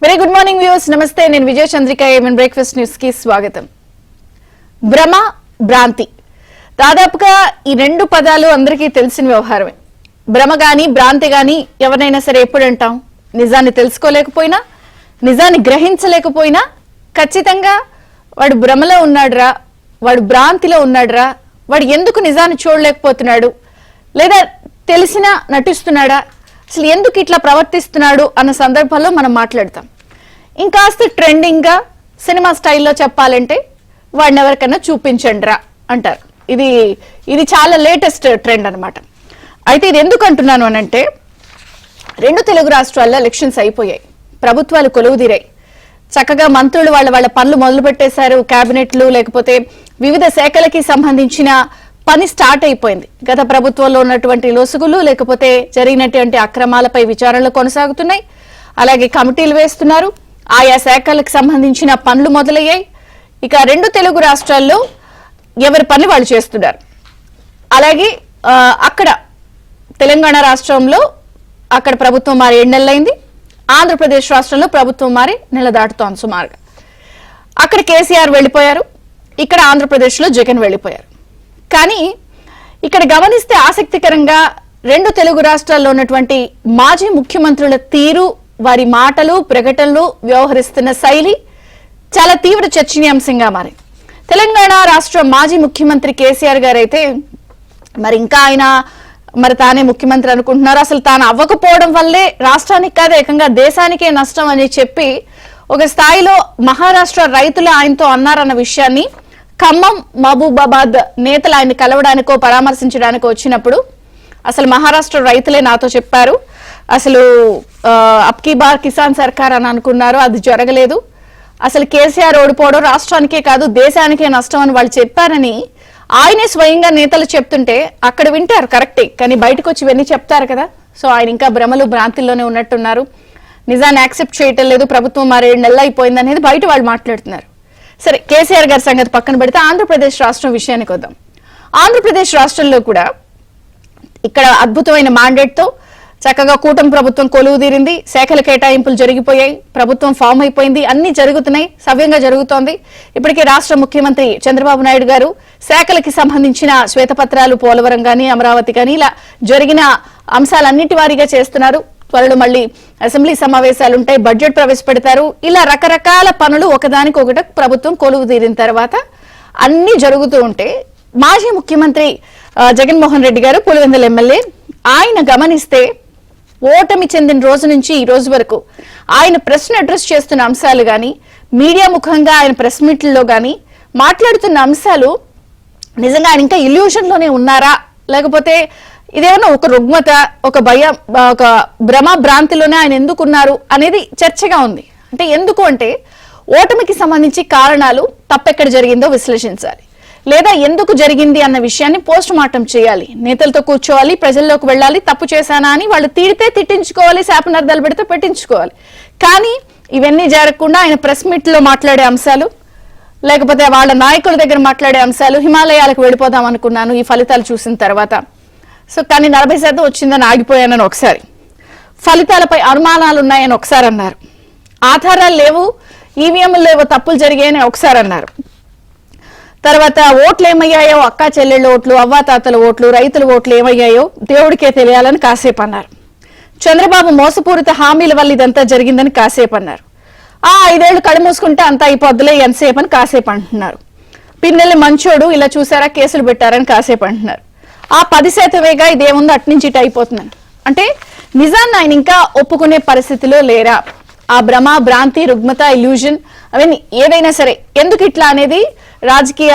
Very good morning viewers, నమస్తే. నేను విజయ చంద్రిక. ఏమన్ బ్రేక్ఫాస్ట్ న్యూస్ కి స్వాగతం. భ్రమ, భ్రాంతి, దాదాపుగా ఈ రెండు పదాలు అందరికీ తెలిసిన వ్యవహారమే. భ్రమ గాని భ్రాంతి గాని ఎవరైనా సరే ఎప్పుడు అంటాం? నిజాన్ని తెలుసుకోలేకపోయినా, నిజాన్ని గ్రహించలేకపోయినా ఖచ్చితంగా వాడు భ్రమలో ఉన్నాడురా, వాడు భ్రాంతిలో ఉన్నాడురా, వాడు ఎందుకు నిజాన్ని చూడలేకపోతున్నాడు, లేదా తెలిసినా నటిస్తున్నాడా, అసలు ఎందుకు ఇట్లా ప్రవర్తిస్తున్నాడు అన్న సందర్భాల్లో మనం మాట్లాడతాం. ఇంకాస్త ట్రెండింగ్ గా సినిమా స్టైల్లో చెప్పాలంటే వాడిని ఎవరికైనా చూపించండిరా అంటారు. ఇది చాలా లేటెస్ట్ ట్రెండ్ అనమాట. అయితే ఇది ఎందుకు అంటున్నాను అనంటే, రెండు తెలుగు రాష్ట్రాల్లో ఎలక్షన్స్ అయిపోయాయి, ప్రభుత్వాలు కొలువుదీరాయి, చక్కగా మంత్రులు వాళ్ళ పనులు మొదలు పెట్టేశారు, కేబినెట్లు లేకపోతే వివిధ శాఖలకి సంబంధించిన పని స్టార్ట్ అయిపోయింది. గత ప్రభుత్వంలో ఉన్నటువంటి లొసుగులు లేకపోతే జరిగినటువంటి అక్రమాలపై విచారణలు కొనసాగుతున్నాయి. అలాగే కమిటీలు వేస్తున్నారు, ఆయా శాఖలకు సంబంధించిన పనులు మొదలయ్యాయి. ఇక రెండు తెలుగు రాష్ట్రాల్లో ఎవరి పని వాళ్ళు చేస్తున్నారు. అలాగే అక్కడ తెలంగాణ రాష్ట్రంలో అక్కడ ప్రభుత్వం మారి 7 నెలలైంది. ఆంధ్రప్రదేశ్ రాష్ట్రంలో ప్రభుత్వం మారి నెల దాటుతోంది సుమారుగా. అక్కడ కేసీఆర్ వెళ్లిపోయారు, ఇక్కడ ఆంధ్రప్రదేశ్ లో జగన్ వెళ్లిపోయారు. కానీ ఇక్కడ గమనిస్తే ఆసక్తికరంగా రెండు తెలుగు రాష్ట్రాల్లో ఉన్నటువంటి మాజీ ముఖ్యమంత్రుల తీరు, వారి మాటలు, ప్రకటనలు, వ్యవహరిస్తున్న శైలి చాలా తీవ్ర చర్చనీయాంశంగా మారింది. తెలంగాణ రాష్ట్ర మాజీ ముఖ్యమంత్రి కేసీఆర్ గారు అయితే మరి ఇంకా ఆయన తానే ముఖ్యమంత్రి అనుకుంటున్నారు. అసలు తాను అవ్వకపోవడం వల్లే రాష్ట్రానికి కాదు ఏకంగా దేశానికే నష్టం అని చెప్పి ఒక స్థాయిలో మహారాష్ట్ర రైతులు ఆయనతో అన్నారన్న విషయాన్ని ఖమ్మం, మహబూబాబాద్ నేతలు ఆయన్ని కలవడానికో పరామర్శించడానికో వచ్చినప్పుడు అసలు మహారాష్ట్ర రైతులే నాతో చెప్పారు, అసలు అబ్కీ బార్ కిసాన్ సర్కార్ అని అనుకున్నారు, అది జరగలేదు, అసలు కేసీఆర్ ఓడిపోవడం రాష్ట్రానికే కాదు దేశానికే నష్టం అని వాళ్ళు చెప్పారని ఆయనే స్వయంగా నేతలు చెప్తుంటే అక్కడ వింటారు కరెక్టే, కానీ బయటకు వచ్చి ఇవన్నీ చెప్తారు కదా. సో ఆయన ఇంకా భ్రమలు భ్రాంతిల్లోనే ఉన్నట్టున్నారు, నిజాన్ని యాక్సెప్ట్ చేయటం లేదు, ప్రభుత్వం మరి 7 నెలలు అయిపోయింది అనేది బయట వాళ్ళు మాట్లాడుతున్నారు. సరే, కేసీఆర్ గారి సంగతి పక్కన పెడితే ఆంధ్రప్రదేశ్ రాష్ట్రం విషయానికి వద్దాం. ఆంధ్రప్రదేశ్ రాష్ట్రంలో కూడా ఇక్కడ అద్భుతమైన మ్యాండేట్ తో చక్కగా కూటమి ప్రభుత్వం కొలువుదీరింది, శాఖల కేటాయింపులు జరిగిపోయాయి, ప్రభుత్వం ఫామ్ అయిపోయింది, అన్ని జరుగుతున్నాయి, సవ్యంగా జరుగుతోంది. ఇప్పటికే రాష్ట్ర ముఖ్యమంత్రి చంద్రబాబు నాయుడు గారు శాఖలకి సంబంధించిన శ్వేతపత్రాలు పోలవరం గాని అమరావతి గాని ఇలా జరిగిన అంశాలన్నింటి వారీగా చేస్తున్నారు. త్వరలో మళ్ళీ అసెంబ్లీ సమావేశాలు ఉంటాయి, బడ్జెట్ ప్రవేశపెడతారు, ఇలా రకరకాల పనులు ఒకదానికొకటి ప్రభుత్వం కొలువు తీరిన తర్వాత అన్ని జరుగుతూ ఉంటే మాజీ ముఖ్యమంత్రి జగన్మోహన్ రెడ్డి గారు పులివెందుల ఎమ్మెల్యే ఆయన గమనిస్తే ఓటమి చెందిన రోజు నుంచి ఈ రోజు వరకు ఆయన ప్రశ్న అడ్రస్ చేస్తున్న అంశాలు గాని మీడియా ముఖంగా ఆయన ప్రెస్ మీట్లలో గాని మాట్లాడుతున్న అంశాలు నిజంగా ఆయన ఇంకా ఇల్యూషన్ లోనే ఉన్నారా, లేకపోతే ఇదేమన్నా ఒక రుగ్మత, ఒక భయం, ఒక భ్రమ భ్రాంతిలోనే ఆయన ఎందుకున్నారు అనేది చర్చగా ఉంది. అంటే ఎందుకు అంటే ఓటమికి సంబంధించి కారణాలు తప్పెక్కడ జరిగిందో విశ్లేషించాలి, లేదా ఎందుకు జరిగింది అన్న విషయాన్ని పోస్ట్ మార్టం చేయాలి, నేతలతో కూర్చోవాలి, ప్రజల్లోకి వెళ్ళాలి, తప్పు చేశానా అని వాళ్ళు తిడితే తిట్టించుకోవాలి, శాపనార్థాలు పెడితే పెట్టించుకోవాలి. కానీ ఇవన్నీ జరగకుండా ఆయన ప్రెస్ మీట్ లో మాట్లాడే అంశాలు, లేకపోతే వాళ్ళ నాయకుల దగ్గర మాట్లాడే అంశాలు, హిమాలయాలకు వెళ్ళిపోదాం అనుకున్నాను ఈ ఫలితాలు చూసిన తర్వాత, సో కానీ 40% వచ్చిందని ఆగిపోయానని ఒకసారి, ఫలితాలపై అనుమానాలు ఉన్నాయని ఒకసారి అన్నారు, ఆధారాలు లేవు, ఈవీఎంలు లేవో, తప్పులు జరిగాయని ఒకసారి అన్నారు, తర్వాత ఓట్లు ఏమయ్యాయో అక్కా చెల్లెళ్ళ ఓట్లు, అవ్వాతాతల ఓట్లు, రైతుల ఓట్లు ఏమయ్యాయో దేవుడికే తెలియాలని కాసేపు అన్నారు, చంద్రబాబు మోసపూరిత హామీల వల్ల ఇదంతా జరిగిందని కాసేపు అన్నారు, 5 ఏళ్లు కళ్ళు మూసుకుంటే అంతా అయిపోద్దులే ఎంతసేపు అని కాసేపు అంటున్నారు, పిన్నెల్లి మంచోడు ఇలా చూసారా కేసులు పెట్టారని కాసేపు అంటున్నారు, 10%వేగా ఇదేముందో అట్నుంచి ఇటు అయిపోతుందని. అంటే నిజాన్ని ఆయన ఇంకా ఒప్పుకునే పరిస్థితిలో లేరా? ఆ భ్రమ, భ్రాంతి, రుగ్మత, ఇల్యూజన్ అవన్నీ ఏదైనా సరే ఎందుకు ఇట్లా అనేది రాజకీయ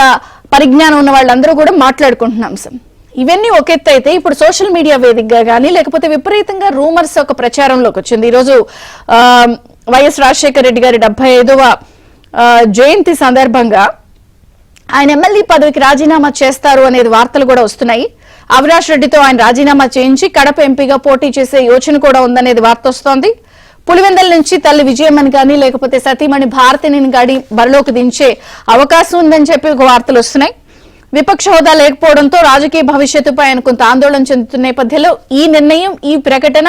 పరిజ్ఞానం ఉన్న వాళ్ళందరూ కూడా మాట్లాడుకుంటున్న అంశం. ఇవన్నీ ఒక ఎత్తు అయితే ఇప్పుడు సోషల్ మీడియా వేదికగా కానీ లేకపోతే విపరీతంగా రూమర్స్ ఒక ప్రచారంలోకి వచ్చింది. ఈరోజు వైఎస్ రాజశేఖర రెడ్డి గారి 75వ జయంతి సందర్భంగా ఆయన ఎమ్మెల్యే పదవికి రాజీనామా చేస్తారు అనేది వార్తలు కూడా వస్తున్నాయి. అవినాష్ రెడ్డితో ఆయన రాజీనామా చేయించి కడప ఎంపీగా పోటీ చేసే యోచన కూడా ఉందనేది వార్త వస్తోంది. పులివెందల నుంచి తల్లి విజయమ్మని కానీ లేకపోతే సతీమణి భారతిని గాని బరిలోకి దించే అవకాశం ఉందని చెప్పి ఒక వార్తలు వస్తున్నాయి. విపక్ష హోదా లేకపోవడంతో రాజకీయ భవిష్యత్తుపై ఆయన కొంత ఆందోళన చెందుతున్న నేపథ్యంలో ఈ నిర్ణయం, ఈ ప్రకటన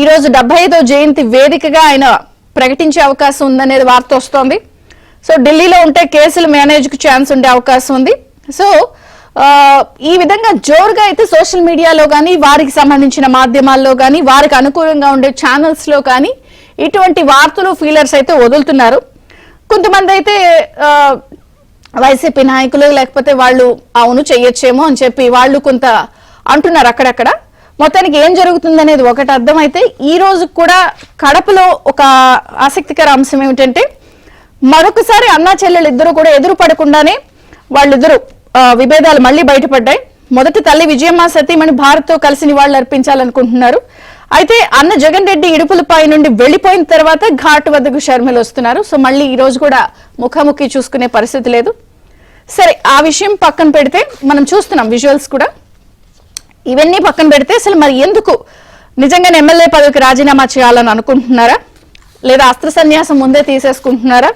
ఈ రోజు 75వ జయంతి వేదికగా ఆయన ప్రకటించే అవకాశం ఉందనేది వార్త వస్తోంది. సో ఢిల్లీలో ఉంటే కేసులు మేనేజ్కి ఛాన్స్ ఉండే అవకాశం ఉంది. సో ఈ విధంగా జోరుగా అయితే సోషల్ మీడియాలో కానీ, వారికి సంబంధించిన మాధ్యమాల్లో కానీ, వారికి అనుకూలంగా ఉండే ఛానల్స్లో కానీ ఇటువంటి వార్తలు ఫీలర్స్ అయితే వదులుతున్నారు. కొంతమంది అయితే వైసీపీ నాయకులు లేకపోతే వాళ్ళు అవును చెయ్యొచ్చేమో అని చెప్పి వాళ్ళు కొంత అంటున్నారు అక్కడక్కడ. మొత్తానికి ఏం జరుగుతుంది అనేది ఒకటి అర్థమైతే, ఈ రోజు కూడా కడపలో ఒక ఆసక్తికర అంశం ఏమిటంటే, మరొకసారి అన్నా చెల్లెలు ఇద్దరు కూడా ఎదురు పడకుండానే వాళ్ళిద్దరు విభేదాలు మళ్లీ బయటపడ్డాయి. మొదటి తల్లి విజయమ్మ సతీమణి భారత్ తో కలిసి నివాళులు అర్పించాలనుకుంటున్నారు. అయితే అన్న జగన్ రెడ్డి ఇడుపులపై నుండి వెళ్లిపోయిన తర్వాత ఘాట్ వద్దకు షర్మిల వస్తున్నారు. సో మళ్ళీ ఈ రోజు కూడా ముఖాముఖి చూసుకునే పరిస్థితి లేదు. సరే, ఆ విషయం పక్కన పెడితే మనం చూస్తున్నాం విజువల్స్ కూడా. ఇవన్నీ పక్కన పెడితే అసలు మరి ఎందుకు నిజంగానే ఎమ్మెల్యే పదవికి రాజీనామా చేయాలని అనుకుంటున్నారా, లేదా అస్త్ర సన్యాసం ముందే తీసేసుకుంటున్నారా,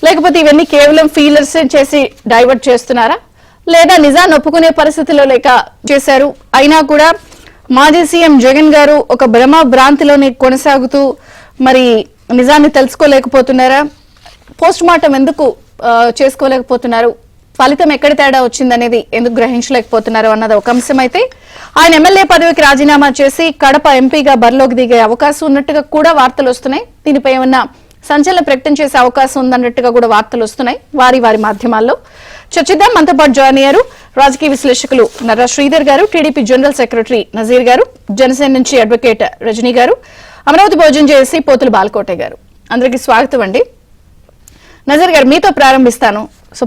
లేకపోతే ఇవన్నీ కేవలం ఫీలర్స్ చేసి డైవర్ట్ చేస్తున్నారా, లేదా నిజాన్ని ఒప్పుకునే పరిస్థితిలో లేక చేశారు? అయినా కూడా మాజీ సీఎం జగన్ గారు ఒక భ్రమ భ్రాంతిలోనే కొనసాగుతూ మరి నిజాన్ని తెలుసుకోలేకపోతున్నారా, పోస్ట్ మార్టం ఎందుకు చేసుకోలేకపోతున్నారు, ఫలితం ఎక్కడ తేడా వచ్చిందనేది ఎందుకు గ్రహించలేకపోతున్నారు అన్నది ఒక అంశం. అయితే ఆయన ఎమ్మెల్యే పదవికి రాజీనామా చేసి కడప ఎంపీగా బరిలోకి దిగే అవకాశం ఉన్నట్టుగా కూడా వార్తలు వస్తున్నాయి. దీనిపై ఏమన్నా సంచలన ప్రకటన చేసే అవకాశం ఉందన్నట్టుగా కూడా వార్తలు వస్తున్నాయి వారి మాధ్యమాల్లో. చర్చిద్దాం. మనతో పాటు జాయిన్ అయ్యారు రాజకీయ విశ్లేషకులు నర్రా శ్రీధర్ గారు, టీడీపీ జనరల్ సెక్రటరీ నజీర్ గారు, జనసేన నుంచి అడ్వకేట్ రజనీ గారు, అమరావతి భోజనం చేసి పోతుల బాలకోట గారు. అందరికీ స్వాగతం అండి. నజీర్ గారు, మీతో ప్రారంభిస్తాను. సో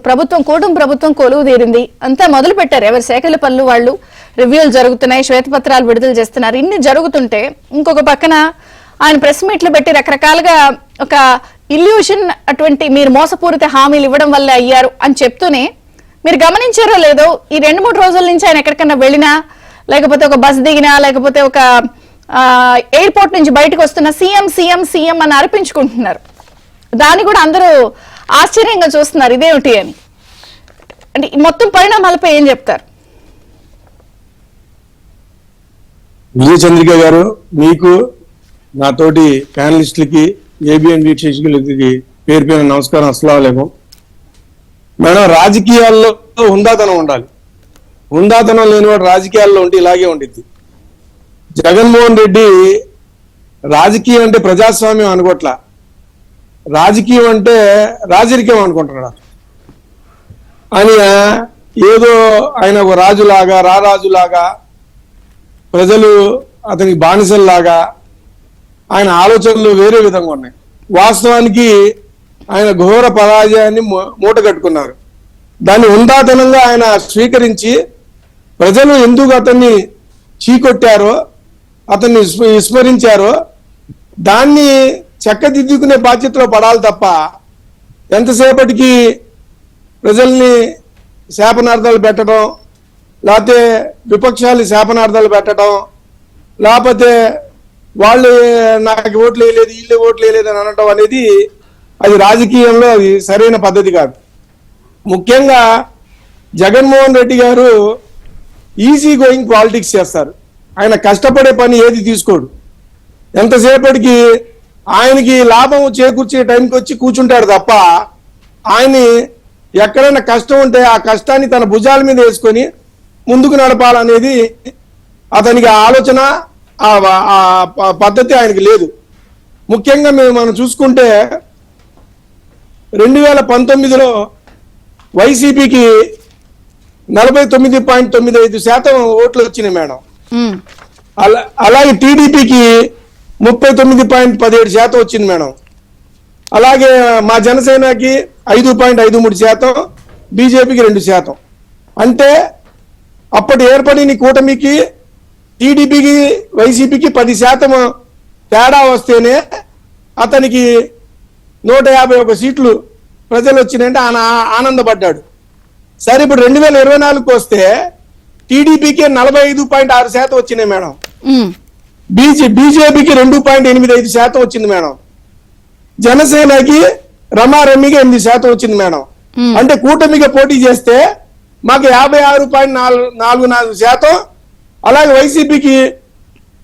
కూటమి ప్రభుత్వం కొలువు తీరింది, అంతా మొదలు పెట్టారు, ఎవరి శాఖల పనులు వాళ్ళు, రివ్యూలు జరుగుతున్నాయి, శ్వేతపత్రాలు విడుదల చేస్తున్నారు. ఇన్ని జరుగుతుంటే ఇంకొక పక్కన ఆయన ప్రెస్ మీట్లు పెట్టి రకరకాలుగా ఒక ఇల్యూషన్, అటువంటి మీరు మోసపూరిత హామీలు ఇవ్వడం వల్ల అయ్యారు అని చెప్తూనే, మీరు గమనించారో లేదో ఈ 2-3 రోజుల నుంచి ఆయన ఎక్కడికన్నా వెళ్ళినా, లేకపోతే ఒక బస్ దిగినా, లేకపోతే ఒక ఎయిర్పోర్ట్ నుంచి బయటకు వస్తున్న సీఎం సీఎం సీఎం అని అర్పించుకుంటున్నారు. దాన్ని కూడా అందరూ ఆశ్చర్యంగా చూస్తున్నారు, ఇదేమిటి అని. అంటే మొత్తం పరిణామాలపై ఏం చెప్తారు? విజయ చంద్రిక గారు, మీకు, నాతోటి ప్యానలిస్టులకి, ఏబిఎన్ వీక్షకులకి పేరు పేరు నమస్కారం. అస్సలాముఅలైకుం. మేడం, రాజకీయాల్లో హుందాతనం ఉండాలి. హుందాతనం లేనివాడు రాజకీయాల్లో ఉంటే ఇలాగే ఉండిద్ది. జగన్మోహన్ రెడ్డి రాజకీయం అంటే ప్రజాస్వామ్యం అనుకోట్లా, రాజకీయం అంటే రాజరికం అనుకుంటున్నాడు. ఆయన ఏదో ఆయన ఒక రాజులాగా, రారాజులాగా, ప్రజలు అతనికి బానిసల్లాగా, ఆయన ఆలోచనలు వేరే విధంగా ఉన్నాయి. వాస్తవానికి ఆయన ఘోర పరాజయాన్ని మూట కట్టుకున్నారు. దాన్ని ఉందాతనంగా ఆయన స్వీకరించి ప్రజలు ఎందుకు అతన్ని చీకొట్టారో, అతన్ని విస్మరించారో దాన్ని చక్కదిద్దుకునే బాధ్యతలో పడాలి తప్ప ఎంతసేపటికి ప్రజల్ని శాపనార్థాలు పెట్టడం, లేకపోతే విపక్షాలు శాపనార్థాలు పెట్టడం, లేకపోతే వాళ్ళు నాకు ఓట్లు వేయలేదు, వీళ్ళు ఓట్లు వేయలేదు అని అనడం అనేది అది రాజకీయంలో అది సరైన పద్ధతి కాదు. ముఖ్యంగా జగన్మోహన్ రెడ్డి గారు ఈజీ గోయింగ్ పాలిటిక్స్ చేస్తారు. ఆయన కష్టపడే పని ఏది తీసుకోడు. ఎంతసేపటికి ఆయనకి లాభం చేకూర్చే టైంకి వచ్చి కూర్చుంటాడు తప్ప ఆయన్ని ఎక్కడైనా కష్టం ఉంటే ఆ కష్టాన్ని తన భుజాల మీద వేసుకొని ముందుకు నడపాలనేది అతనికి ఆలోచన, ఆ పద్ధతి ఆయనకి లేదు. ముఖ్యంగా మనం చూసుకుంటే 2019లో వైసీపీకి 49.95% ఓట్లు వచ్చినాయి మేడం. అలాగే టీడీపీకి 39.17% వచ్చింది మేడం. అలాగే మా జనసేనకి 5.53%, బీజేపీకి 2%. అంటే అప్పటి ఏర్పడిన కూటమికి టీడీపీకి వైసీపీకి 10% తేడా వస్తేనే అతనికి 151 సీట్లు ప్రజలు వచ్చినాయంటే ఆయన ఆనందపడ్డాడు. సరే, ఇప్పుడు 2024కి వస్తే టీడీపీకి 45.6% వచ్చినాయి మేడం. బీజేపీకి 2.85% వచ్చింది మేడం. జనసేనకి రమారమ్మికి 8% వచ్చింది మేడం. అంటే కూటమిగా పోటీ చేస్తే మాకు 56.44%, అలాగే వైసీపీకి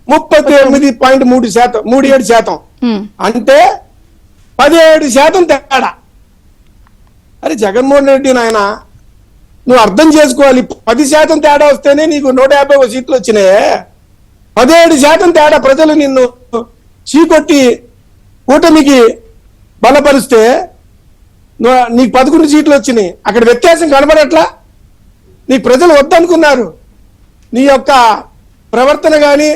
39.37%. అంటే 17% తేడా. అరే జగన్మోహన్ రెడ్డి నాయన, నువ్వు అర్థం చేసుకోవాలి. 10% తేడా వస్తేనే నీకు 150 సీట్లు వచ్చినాయే. 17% తేడా ప్రజలు నిన్ను చీకొట్టి కూటమికి బలపరిస్తే నీకు 11 సీట్లు వచ్చినాయి. అక్కడ వ్యత్యాసం కనబడట్లా? నీ ప్రజలు వద్దనుకున్నారు. నీ యొక్క ప్రవర్తన కానీ,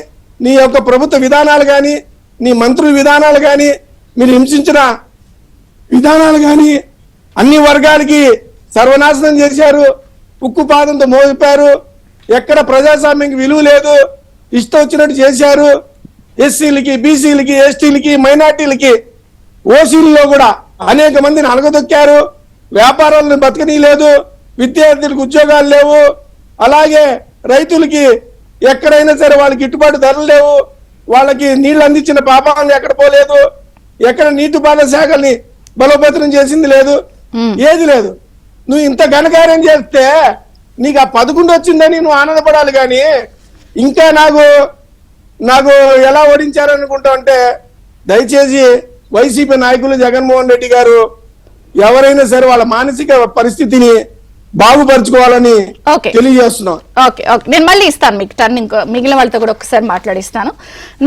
నీ యొక్క ప్రభుత్వ విధానాలు కానీ, నీ మంత్రుల విధానాలు కానీ, మీరు హింసించిన విధానాలు కానీ అన్ని వర్గాలకి సర్వనాశనం చేశారు. ఉక్కు పాదంతో మోపారు. ఎక్కడ ప్రజాస్వామ్యానికి విలువ లేదు, ఇష్టం వచ్చినట్టు చేశారు. ఎస్సీలకి, బీసీలకి, ఎస్టీలకి, మైనార్టీలకి, ఓసీలలో కూడా అనేక మందిని అణగదొక్కారు. వ్యాపారాలను బతకనీయలేదు. విద్యార్థులకు ఉద్యోగాలు లేవు. అలాగే రైతులకి ఎక్కడైనా సరే వాళ్ళకి గిట్టుబాటు ధరలు లేవు. వాళ్ళకి నీళ్లు అందించిన పాపాలను ఎక్కడ పోలేదు. ఎక్కడ నీటిపారుదల శాఖల్ని బలోపేతం చేసింది లేదు. ఏది లేదు. నువ్వు ఇంత ఘనకార్యం చేస్తే నీకు ఆ 11 వచ్చిందని నువ్వు ఆనందపడాలి. కానీ ఇంకా నాకు ఎలా ఓడించారనుకుంటా అంటే, దయచేసి వైసీపీ నాయకులు, జగన్మోహన్ రెడ్డి గారు ఎవరైనా సరే వాళ్ళ మానసిక పరిస్థితిని బాగుపరుచుకోవాలని తెలియజేస్తున్నాం. ఓకే ఓకే, నేను మళ్ళీ ఇస్తాను మీకు టర్న్. ఇంకో మిగిలిన వాళ్ళతో కూడా ఒకసారి మాట్లాడిస్తాను.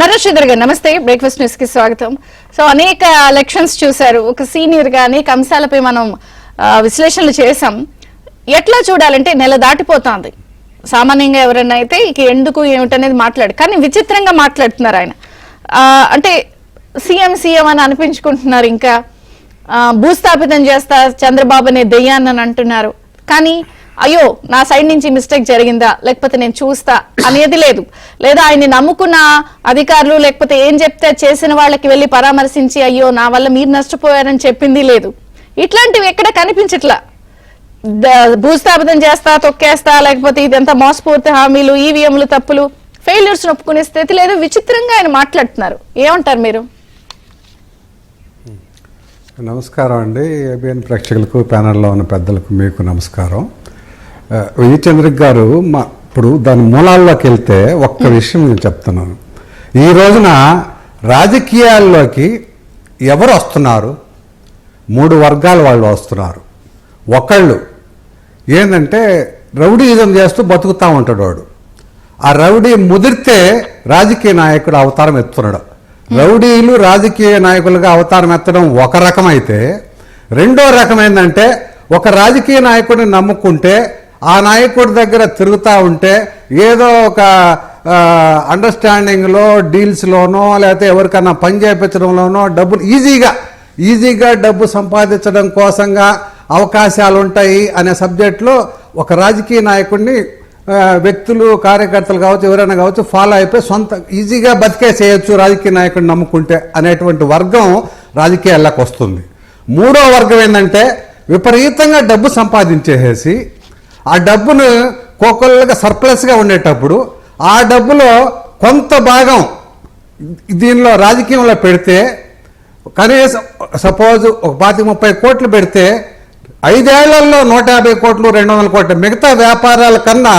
నరేశ్వర్ గారు నమస్తే, బ్రేక్ఫాస్ట్ న్యూస్ కి స్వాగతం. సో అనేక ఎలక్షన్స్ చూశారు. ఒక సీనియర్ గా అనేక అంశాలపై మనం విశ్లేషణలు చేసాం. ఎట్లా చూడాలంటే నెల దాటిపోతుంది. సామాన్యంగా ఎవరైనా అయితే ఇక ఎందుకు ఏమిటనేది మాట్లాడు, కానీ విచిత్రంగా మాట్లాడుతున్నారు ఆయన. అంటే సీఎం అని అనిపించుకుంటున్నారు. ఇంకా భూస్థాపితం చేస్తా చంద్రబాబు అనే దెయ్యాన్ని అని అంటున్నారు. కానీ అయ్యో నా సైడ్ నుంచి మిస్టేక్ జరిగిందా, లేకపోతే నేను చూస్తా అనేది లేదు. లేదా ఆయన్ని నమ్ముకున్న అధికారులు లేకపోతే ఏం చెప్తే చేసిన వాళ్ళకి వెళ్ళి పరామర్శించి అయ్యో నా వల్ల మీరు నష్టపోయారని చెప్పింది లేదు. ఇట్లాంటివి ఎక్కడ కనిపించట్లా. భూస్థాపితం చేస్తా, తొక్కేస్తా, లేకపోతే ఇదంతా మోసపూర్తి హామీలు, ఈవీఎంలు తప్పులు, ఫెయిల్యూర్స్ ఒప్పుకునే స్థితి లేదు. విచిత్రంగా ఆయన మాట్లాడుతున్నారు. ఏమంటారు మీరు? నమస్కారం అండి. ఏబిఎన్ ప్రేక్షకులకు, ప్యానల్లో ఉన్న పెద్దలకు మీకు నమస్కారం. విజయచంద్ర గారు, ఇప్పుడు దాని మూలాల్లోకి వెళ్తే ఒక్క విషయం నేను చెప్తున్నాను. ఈ రోజున రాజకీయాల్లోకి ఎవరు వస్తున్నారు? 3 వర్గాల వాళ్ళు వస్తున్నారు. ఒకళ్ళు ఏంటంటే రౌడీయిజం చేస్తూ బతుకుతూ ఉంటాడు వాడు. ఆ రౌడీ ముదిరితే రాజకీయ నాయకుడు అవతారం ఎత్తున్నాడు. రౌడీలు రాజకీయ నాయకులుగా అవతారం ఎత్తడం ఒక రకం అయితే, రెండో రకం ఏంటంటే ఒక రాజకీయ నాయకుడిని నమ్ముకుంటే ఆ నాయకుడి దగ్గర తిరుగుతూ ఉంటే ఏదో ఒక అండర్స్టాండింగ్లో, డీల్స్లోనో, లేకపోతే ఎవరికన్నా పని చేయించడంలోనో డబ్బులు ఈజీగా డబ్బు సంపాదించడం కోసంగా అవకాశాలు ఉంటాయి అనే సబ్జెక్ట్లో ఒక రాజకీయ నాయకుడిని వ్యక్తులు, కార్యకర్తలు కావచ్చు, ఎవరైనా కావచ్చు, ఫాలో అయిపోయి సొంత ఈజీగా బతికేసేయచ్చు రాజకీయ నాయకుడిని నమ్ముకుంటే అనేటువంటి వర్గం రాజకీయాల్లోకి వస్తుంది. మూడో వర్గం ఏంటంటే విపరీతంగా డబ్బు సంపాదించేసి ఆ డబ్బును కోకొల్లగా సర్ప్లస్గా ఉండేటప్పుడు ఆ డబ్బులో కొంత భాగం దీనిలో రాజకీయంలో పెడితే, కనీసం సపోజ్ ఒక 25-30 కోట్లు పెడితే 5 ఏళ్లలో 150 కోట్లు, 200 కోట్లు. మిగతా వ్యాపారాల కన్నా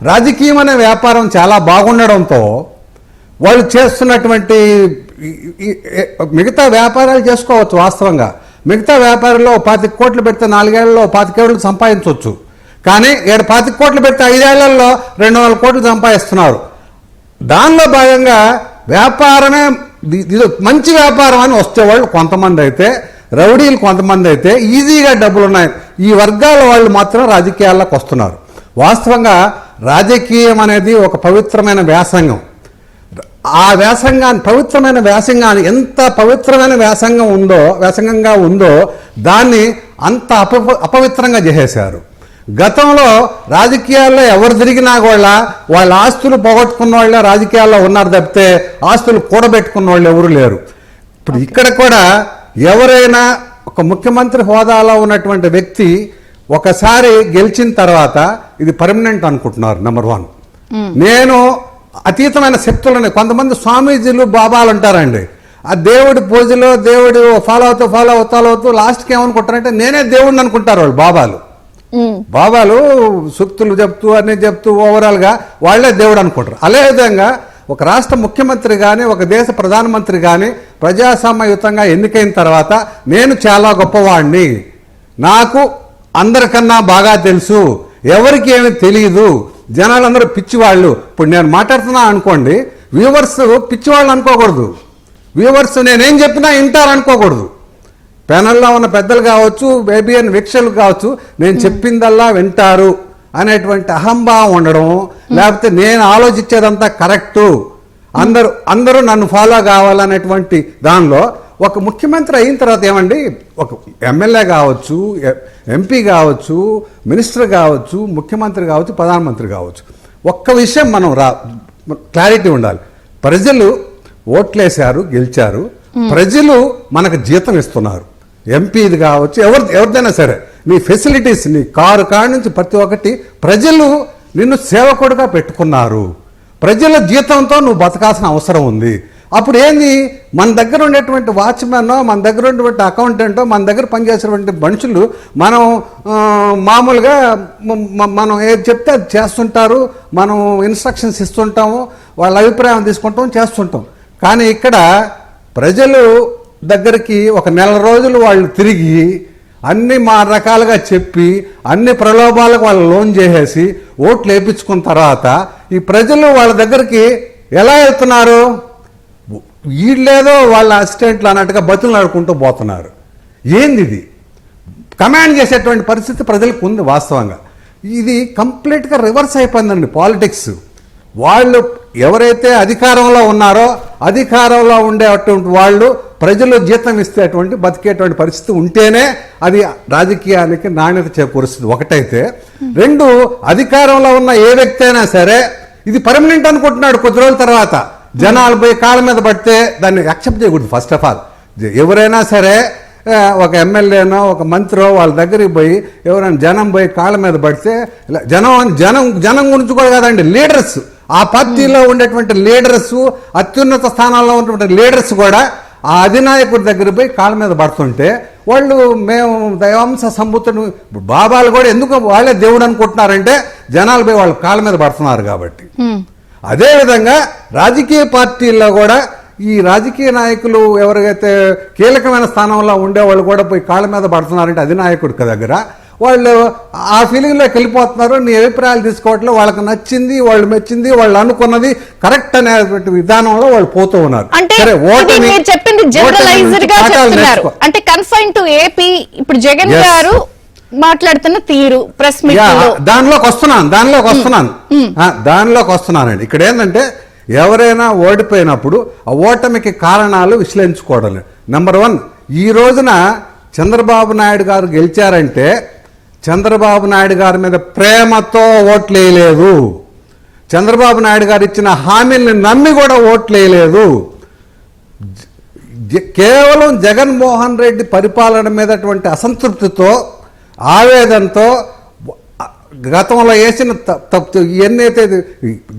రాజకీయం అనే వ్యాపారం చాలా బాగుండడంతో వాళ్ళు చేస్తున్నటువంటి మిగతా వ్యాపారాలు చేసుకోవచ్చు. వాస్తవంగా మిగతా వ్యాపారంలో 25 కోట్లు పెడితే 4 ఏళ్లలో 25 కోట్లు సంపాదించవచ్చు. కానీ 25 కోట్లు పెడితే 5 ఏళ్లలో 200 కోట్లు సంపాదిస్తున్నారు. దానిలో భాగంగా వ్యాపారమే ఇది మంచి వ్యాపారం అని వచ్చేవాళ్ళు కొంతమంది అయితే, రౌడీలు కొంతమంది అయితే, ఈజీగా డబ్బులు ఉన్నాయి ఈ వర్గాల వాళ్ళు మాత్రం రాజకీయాల్లోకి వస్తున్నారు. వాస్తవంగా రాజకీయం అనేది ఒక పవిత్రమైన వ్యాసంగం. ఆ వ్యాసంగాన్ని, పవిత్రమైన వ్యాసంగాన్ని, ఎంత పవిత్రమైన వ్యాసంగంగా ఉందో దాన్ని అంత అపవిత్రంగా చేసేశారు. గతంలో రాజకీయాల్లో ఎవరు తిరిగినా కూడా వాళ్ళ ఆస్తులు పోగొట్టుకున్న వాళ్ళే రాజకీయాల్లో ఉన్నారు తప్పితే ఆస్తులు కూడబెట్టుకున్న వాళ్ళు ఎవరు లేరు. ఇప్పుడు ఇక్కడ కూడా ఎవరైనా ఒక ముఖ్యమంత్రి హోదాలో ఉన్నటువంటి వ్యక్తి ఒకసారి గెలిచిన తర్వాత ఇది పర్మనెంట్ అనుకుంటున్నారు. నెంబర్ 1. నేను అతీతమైన శక్తులని, కొంతమంది స్వామీజీలు, బాబాలు అంటారండి. ఆ దేవుడి పూజలో దేవుడు ఫాలో అవుతూ లాస్ట్కి ఏమనుకుంటారంటే నేనే దేవుడిని అనుకుంటారు వాళ్ళు. బాబాలు సూక్తులు చెప్తూ అన్నీ చెప్తూ ఓవరాల్గా వాళ్లే దేవుడు అనుకుంటారు. అదే విధంగా ఒక రాష్ట్ర ముఖ్యమంత్రి కానీ ఒక దేశ ప్రధానమంత్రి కానీ ప్రజాస్వామ్యయుతంగా ఎన్నికైన తర్వాత నేను చాలా గొప్పవాడిని, నాకు అందరికన్నా బాగా తెలుసు, ఎవరికి ఏమి తెలియదు, జనాలందరూ పిచ్చివాళ్ళు. ఇప్పుడు నేను మాట్లాడుతున్నా అనుకోండి, వ్యూవర్స్ పిచ్చివాళ్ళు అనుకోకూడదు, వ్యూవర్స్ నేనేం చెప్పినా వింటారు అనుకోకూడదు. ప్యానల్లో ఉన్న పెద్దలు కావచ్చు, బేబియన్ వీక్షలు కావచ్చు, నేను చెప్పిందల్లా వింటారు అనేటువంటి అహంభావం ఉండడం, లేకపోతే నేను ఆలోచించేదంతా కరెక్టు, అందరూ నన్ను ఫాలో కావాలనేటువంటి దానిలో ఒక ముఖ్యమంత్రి అయిన తర్వాత ఏమండి, ఒక ఎమ్మెల్యే కావచ్చు, ఎంపీ కావచ్చు, మినిస్టర్ కావచ్చు, ముఖ్యమంత్రి కావచ్చు, ప్రధానమంత్రి కావచ్చు, ఒక్క విషయం మనం క్లారిటీ ఉండాలి. ప్రజలు ఓట్లేశారు, గెలిచారు, ప్రజలు మనకు జీతం ఇస్తున్నారు. ఎంపీది కావచ్చు, ఎవరిదైనా సరే, నీ ఫెసిలిటీస్, నీ కారు కాడి నుంచి ప్రతి ఒక్కటి ప్రజలు నిన్ను సేవకుడుగా పెట్టుకున్నారు. ప్రజల జీతంతో నువ్వు బతకాల్సిన అవసరం ఉంది. అప్పుడు ఏంది, మన దగ్గర ఉండేటువంటి వాచ్మెన్, మన దగ్గర ఉన్నటువంటి అకౌంటెంట్, మన దగ్గర పనిచేసేటువంటి మనుషులు మనం మామూలుగా మనం ఏది చెప్తే అది చేస్తుంటారు, మనం ఇన్స్ట్రక్షన్స్ ఇస్తుంటాము, వాళ్ళ అభిప్రాయం తీసుకుంటాం, చేస్తుంటాం. కానీ ఇక్కడ ప్రజలు దగ్గరికి ఒక నెల రోజులు వాళ్ళు తిరిగి అన్ని మా రకాలుగా చెప్పి అన్ని ప్రలోభాలకు వాళ్ళు లోన్ చేసేసి ఓట్లు వేయించుకున్న తర్వాత ఈ ప్రజలు వాళ్ళ దగ్గరికి ఎలా వెళ్తున్నారు, వీళ్ళేదో వాళ్ళ అసిస్టెంట్లు అన్నట్టుగా బతులు ఆడుకుంటూ పోతున్నారు. ఏంది ఇది? కమాండ్ చేసేటువంటి పరిస్థితి ప్రజలకు ఉంది. వాస్తవంగా ఇది కంప్లీట్గా రివర్స్ అయిపోయిందండి పాలిటిక్స్. వాళ్ళు ఎవరైతే అధికారంలో ఉన్నారో అధికారంలో ఉండేటువంటి వాళ్ళు ప్రజలు జీతం ఇస్తేటువంటి బతికేటువంటి పరిస్థితి ఉంటేనే అది రాజకీయానికి నాణ్యత చేకూరుస్తుంది. ఒకటైతే, రెండు, అధికారంలో ఉన్న ఏ వ్యక్తి అయినా సరే ఇది పర్మనెంట్ అనుకుంటున్నాడు. కొద్ది రోజుల తర్వాత జనాలు పోయి కాళ్ళ మీద పడితే దాన్ని యాక్సెప్ట్ చేయకూడదు. ఫస్ట్ ఆఫ్ ఆల్ ఎవరైనా సరే, ఒక ఎమ్మెల్యేనో ఒక మంత్రో వాళ్ళ దగ్గరికి పోయి ఎవరైనా జనం పోయి కాళ్ళ మీద పడితే, జనం గురించి కూడా కాదండి, లీడర్స్, ఆ పార్టీలో ఉండేటువంటి లీడర్స్, అత్యున్నత స్థానాల్లో ఉన్నటువంటి లీడర్స్ కూడా ఆ అధినాయకుడి దగ్గర పోయి కాళ్ళ మీద పడుతుంటే వాళ్ళు మేము దైవాంశ సంబుతుడు, బాబాలు కూడా ఎందుకు వాళ్ళే దేవుడు అనుకుంటున్నారంటే జనాలు పోయి వాళ్ళ కాళ్ళ మీద పడుతున్నారు కాబట్టి. అదేవిధంగా రాజకీయ పార్టీల్లో కూడా ఈ రాజకీయ నాయకులు ఎవరికైతే కీలకమైన స్థానంలో ఉండేవాళ్ళు కూడా పోయి కాళ్ళ మీద పడుతున్నారంటే అధినాయకుడి దగ్గర వాళ్ళు ఆ ఫీలింగ్లోకి వెళ్ళిపోతున్నారు. నీ అభిప్రాయాలు తీసుకోవట్లే, వాళ్ళకి నచ్చింది, వాళ్ళు మెచ్చింది, వాళ్ళు అనుకున్నది కరెక్ట్ అనేటువంటి విధానంలో వాళ్ళు పోతూ ఉన్నారు. చెప్పింది జనరలైజ్డ్ గా చెప్తున్నారు. అంటే కన్ఫైన్ టు ఏపీ ఇప్పుడు జగన్ గారు మాట్లాడుతున్న తీరు ప్రెస్ మీట్ దానిలోకి వస్తున్నానండి. ఇక్కడ ఏంటంటే ఎవరైనా ఓడిపోయినప్పుడు ఆ ఓటమికి కారణాలు విశ్లేషించుకోవడం. నెంబర్ 1, ఈ రోజున చంద్రబాబు నాయుడు గారు గెలిచారంటే చంద్రబాబు నాయుడు గారి మీద ప్రేమతో ఓట్లు వేయలేదు, చంద్రబాబు నాయుడు గారు ఇచ్చిన హామీల్ని నమ్మి కూడా ఓట్లు వేయలేదు. కేవలం జగన్మోహన్ రెడ్డి పరిపాలన మీదటువంటి అసంతృప్తితో, ఆవేదనతో, గతంలో వేసిన ఎన్నైతే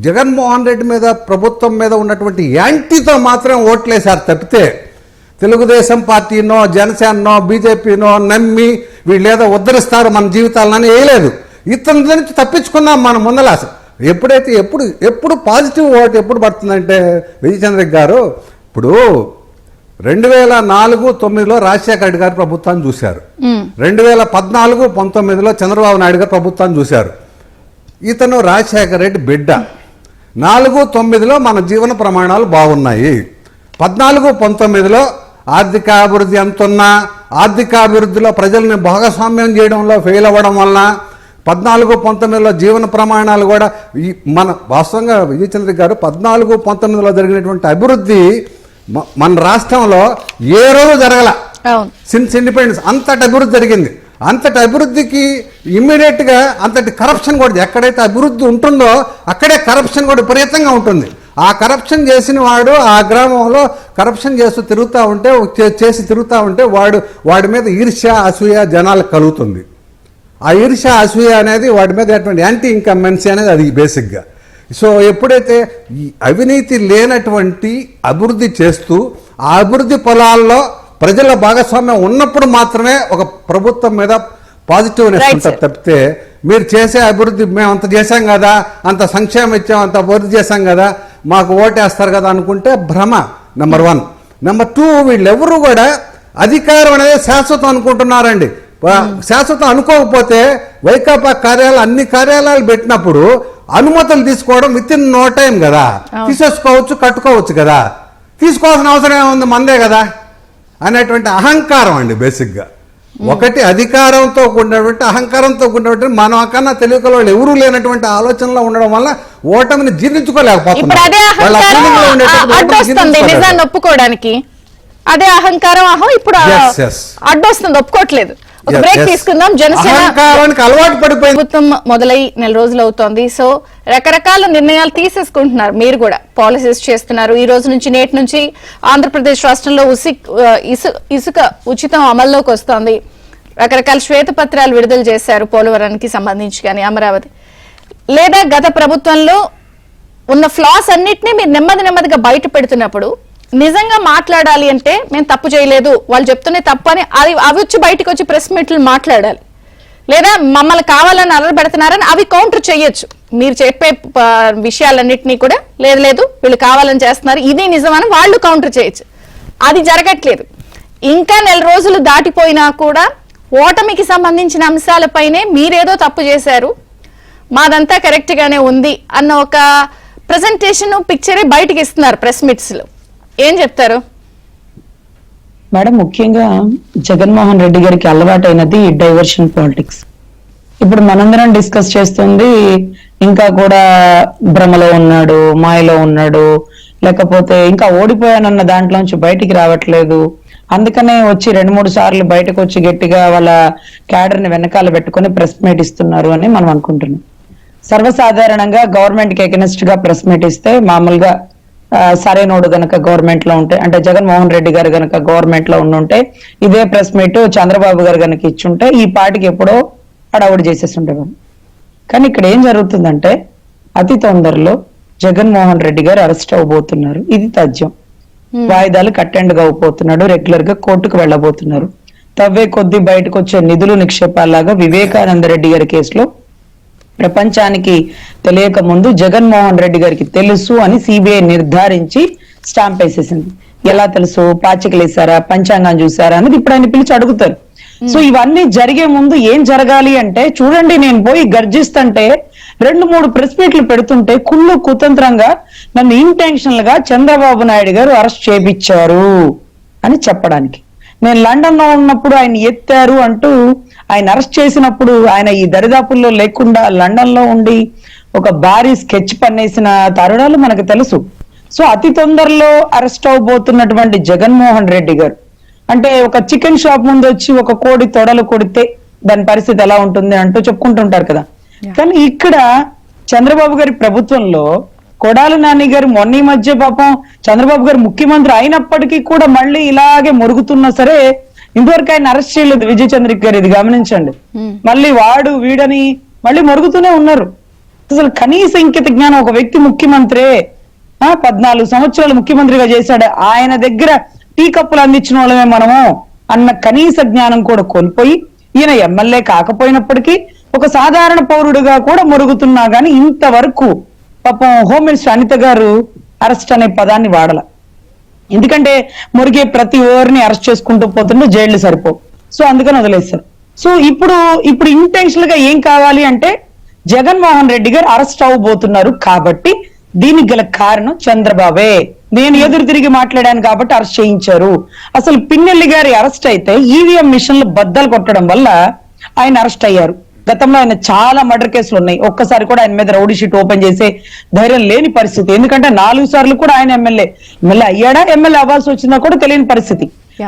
జగన్మోహన్ రెడ్డి మీద, ప్రభుత్వం మీద ఉన్నటువంటి యాంటీతో మాత్రం ఓట్లేశారు తప్పితే తెలుగుదేశం పార్టీనో, జనసేననో, బీజేపీనో నమ్మి వీళ్ళేదో ఉద్ధరిస్తారు మన జీవితాలని వేయలేదు. ఇతని నుంచి తప్పించుకున్నాం మనం ముందల. ఎప్పుడైతే ఎప్పుడు పాజిటివ్ ఓటు ఎప్పుడు పడుతుందంటే విజయచంద్ర గారు, ఇప్పుడు 2004-09లో రాజశేఖర రెడ్డి గారి ప్రభుత్వాన్ని చూశారు, 2014-19లో చంద్రబాబు నాయుడు గారి ప్రభుత్వాన్ని చూశారు. ఇతను రాజశేఖర రెడ్డి బిడ్డ. 4-9లో మన జీవన ప్రమాణాలు బాగున్నాయి. 14-19లో ఆర్థికాభివృద్ధి ఎంతున్నా ఆర్థికాభివృద్ధిలో ప్రజల్ని భాగస్వామ్యం చేయడంలో ఫెయిల్ అవ్వడం వలన 14-19లో జీవన ప్రమాణాలు కూడా మన వాస్తవంగా విజయచంద్ర గారు 14-19లో జరిగినటువంటి అభివృద్ధి మన రాష్ట్రంలో ఏ రోజు జరగల. సిన్స్ ఇండిపెండెన్స్ అంతటి అభివృద్ధి జరిగింది. అంతటి అభివృద్ధికి ఇమ్మీడియట్ గా అంతటి కరప్షన్ కూడా, ఎక్కడైతే అభివృద్ధి ఉంటుందో అక్కడే కరప్షన్ కూడా విపరీతంగా ఉంటుంది. ఆ కరప్షన్ చేసిన వాడు ఆ గ్రామంలో కరప్షన్ చేసి తిరుగుతూ ఉంటే వాడి మీద ఈర్ష్య, అసూయ జనాలకు కలుగుతుంది. ఆ ఈర్ష్య, అసూయ అనేది వాడి మీద ఎటువంటి యాంటీ ఇన్కంబెన్సీ అనేది అది బేసిక్గా. సో ఎప్పుడైతే ఈ అవినీతి లేనటువంటి అభివృద్ధి చేస్తూ ఆ అభివృద్ధి పొలాల్లో ప్రజల భాగస్వామ్యం ఉన్నప్పుడు మాత్రమే ఒక ప్రభుత్వం మీద పాజిటివ్నెస్ ఉంటుంది తప్పితే మీరు చేసే అభివృద్ధి మేము అంత చేశాం కదా, అంత సంక్షేమం ఇచ్చాం, అంత అభివృద్ధి చేశాం కదా, మాకు ఓటేస్తారు కదా అనుకుంటే భ్రమ. నెంబర్ 1. నెంబర్ 2, వీళ్ళెవరు కూడా అధికారం అనేది శాశ్వతం అనుకుంటున్నారండి. శాశ్వతం అనుకోకపోతే వైకాపా కార్యాలయాలు అన్ని కార్యాలయాలు పెట్టినప్పుడు అనుమతులు తీసుకోవడం విత్ ఇన్ నో టైం కదా, తీసేసుకోవచ్చు, కట్టుకోవచ్చు కదా, తీసుకోవాల్సిన అవసరం ఏముంది, మందే కదా అనేటువంటి అహంకారం అండి బేసిక్గా. ఒకటి అధికారంతో కూడినటువంటి అహంకారంతో కూడినటువంటి మన కన్నా తెలియకల వాళ్ళు ఎవరూ లేనటువంటి ఆలోచనలో ఉండడం వల్ల ఓటమిని నిజాన్ని ఒప్పుకోవడానికి అదే అహంకారం ఇప్పుడు అడ్డొస్తుంది, ఒప్పుకోవట్లేదు. ఒక బ్రేక్ తీసుకుందాం. జనసేన అలవాటు పడిపోయింది. ప్రభుత్వం మొదలై నెల రోజులు అవుతోంది. సో రకరకాల నిర్ణయాలు తీసేసుకుంటున్నారు, మీరు కూడా పాలసీస్ చేస్తున్నారు. ఈ రోజు నుంచి నేటి నుంచి ఆంధ్రప్రదేశ్ రాష్ట్రంలో ఇసుక ఉచితం అమల్లోకి వస్తోంది. రకరకాల శ్వేతపత్రాలు విడుదల చేశారు పోలవరానికి సంబంధించి కానీ అమరావతి లేదా గత ప్రభుత్వంలో ఉన్న ఫ్లాస్ అన్నిటినీ మీరు నెమ్మదిగా బయట పెడుతున్నప్పుడు నిజంగా మాట్లాడాలి అంటే మేము తప్పు చేయలేదు, వాళ్ళు చెప్తూనే తప్పు అని అవి వచ్చి బయటకు వచ్చి ప్రెస్ మీట్లు మాట్లాడాలి. లేదా మమ్మల్ని కావాలని అలర పెడుతున్నారని అవి కౌంటర్ చేయొచ్చు. మీరు చెప్పే విషయాలన్నింటినీ కూడా లేదు వీళ్ళు కావాలని చేస్తున్నారు, ఇది నిజమని వాళ్ళు కౌంటర్ చేయొచ్చు. అది జరగట్లేదు. ఇంకా నెల రోజులు దాటిపోయినా కూడా ఓటమికి సంబంధించిన అంశాలపైనే మీరేదో తప్పు చేశారు, మాదంతా కరెక్ట్ గానే ఉంది అన్న ఒక ప్రెజెంటేషన్ పిక్చరే బయటకి ఇస్తున్నారు ప్రెస్ మీట్స్ లో. ఏం చెప్తారు మేడం? ముఖ్యంగా జగన్మోహన్ రెడ్డి గారికి అలవాటైనది డైవర్షన్ పాలిటిక్స్. ఇప్పుడు మనందరం డిస్కస్ చేస్తుంది ఇంకా కూడా భ్రమలో ఉన్నాడు, మాయలో ఉన్నాడు, లేకపోతే ఇంకా ఓడిపోయానన్న దాంట్లోంచి బయటికి రావట్లేదు, అందుకనే వచ్చి 2-3 సార్లు బయటకు వచ్చి గట్టిగా వాళ్ళ క్యాడర్ ని వెనకాల పెట్టుకుని ప్రెస్ మీట్ ఇస్తున్నారు అని మనం అనుకుంటున్నాం. సర్వసాధారణంగా గవర్నమెంట్ కి ఎగనెస్ట్ గా ప్రెస్ మీట్ ఇస్తే మామూలుగా సరైనోడు గనక గవర్నమెంట్ లో ఉంటే, అంటే జగన్మోహన్ రెడ్డి గారు గనక గవర్నమెంట్ లో ఉండుంటే ఇదే ప్రెస్ మీట్ చంద్రబాబు గారు గనక ఇచ్చుంటే ఈ పార్టీకి ఎప్పుడో అడవుడు చేసేసి ఉండేవారు. కానీ ఇక్కడ ఏం జరుగుతుందంటే అతి తొందరలో జగన్మోహన్ రెడ్డి గారు అరెస్ట్ అవబోతున్నారు. ఇది తథ్యం. వాయిదాలు కట్టెండ్ గా అవబోతున్నాడు, రెగ్యులర్ గా కోర్టుకు వెళ్ళబోతున్నారు. తవ్వే కొద్ది బయటకు వచ్చే నిధులు నిక్షేపాలాగా వివేకానంద రెడ్డి గారి కేసులో ప్రపంచానికి తెలియక ముందు జగన్మోహన్ రెడ్డి గారికి తెలుసు అని సిబిఐ నిర్ధారించి స్టాంప్ వేసేసింది. ఎలా తెలుసు? పాచికలేసారా, పంచాంగం చూసారా అనేది ఇప్పుడు ఆయన పిలిచి అడుగుతారు. సో ఇవన్నీ జరిగే ముందు ఏం జరగాలి అంటే, చూడండి నేను పోయి గర్జిస్తుంటే 2-3 ప్రెస్ మీట్లు పెడుతుంటే కుళ్ళు కుతంత్రంగా నన్ను ఇంటెన్షనల్ గా చంద్రబాబు నాయుడు గారు అరెస్ట్ చేయించారు అని చెప్పడానికి. నేను లండన్ లో ఉన్నప్పుడు ఆయన ఎత్తారు అంటూ, ఆయన అరెస్ట్ చేసినప్పుడు ఆయన ఈ దరిదాపుల్లో లేకుండా లండన్ లో ఉండి ఒక భారీ స్కెచ్ పన్నేసిన తరుణాలు మనకు తెలుసు. సో అతి తొందరలో అరెస్ట్ అవబోతున్నటువంటి జగన్మోహన్ రెడ్డి గారు అంటే ఒక చికెన్ షాప్ ముందు వచ్చి ఒక కోడి తొడలు కొడితే దాని పరిస్థితి ఎలా ఉంటుంది అంటూ చెప్పుకుంటుంటారు కదా. కానీ ఇక్కడ చంద్రబాబు గారి ప్రభుత్వంలో కొడాలి నాని గారు మొన్న ఈ మధ్య పాపం చంద్రబాబు గారు ముఖ్యమంత్రి అయినప్పటికీ కూడా మళ్ళీ ఇలాగే మురుగుతున్నా సరే ఇంతవరకు ఆయన అరెస్ట్ చేయలేదు విజయ్ చంద్రిక్ గారు. ఇది గమనించండి. మళ్ళీ వాడు వీడని మళ్ళీ మరుగుతూనే ఉన్నారు. అసలు కనీస ఇంకిత జ్ఞానం, ఒక వ్యక్తి ముఖ్యమంత్రే 14 సంవత్సరాలు ముఖ్యమంత్రిగా చేశాడు, ఆయన దగ్గర టీ కప్పులు అందించిన వాళ్ళమే మనము అన్న కనీస జ్ఞానం కూడా కోల్పోయి ఈయన ఎమ్మెల్యే కాకపోయినప్పటికీ ఒక సాధారణ పౌరుడిగా కూడా మురుగుతున్నా గానీ ఇంతవరకు పాపం హోమ్ మినిస్టర్ అనిత గారు అరెస్ట్ అనే పదాన్ని వాడాల. ఎందుకంటే మురిగే ప్రతి ఓరిని అరెస్ట్ చేసుకుంటూ పోతుంటే జైళ్లు సరిపోవు. సో అందుకని వదిలేస్తారు. సో ఇప్పుడు ఇంటెన్షనల్ గా ఏం కావాలి అంటే జగన్మోహన్ రెడ్డి గారు అరెస్ట్ అవ్వబోతున్నారు కాబట్టి దీనికి గల కారణం చంద్రబాబే. నేను ఎదురు తిరిగి మాట్లాడాను కాబట్టి అరెస్ట్ చేయించారు. అసలు పిన్నెల్లి గారి అరెస్ట్ అయితే ఈవీఎం మిషన్లు బద్దలు కొట్టడం వల్ల ఆయన అరెస్ట్ అయ్యారు. గతంలో ఆయన చాలా మర్డర్ కేసులు ఉన్నాయి. ఒక్కసారి కూడా ఆయన మీద రౌడీ షీట్ ఓపెన్ చేసే ధైర్యం లేని పరిస్థితి. ఎందుకంటే 4 సార్లు కూడా ఆయన ఎమ్మెల్యే అయ్యాడా, ఎమ్మెల్యే అవ్వాల్సి వచ్చినా కూడా తెలియని పరిస్థితి.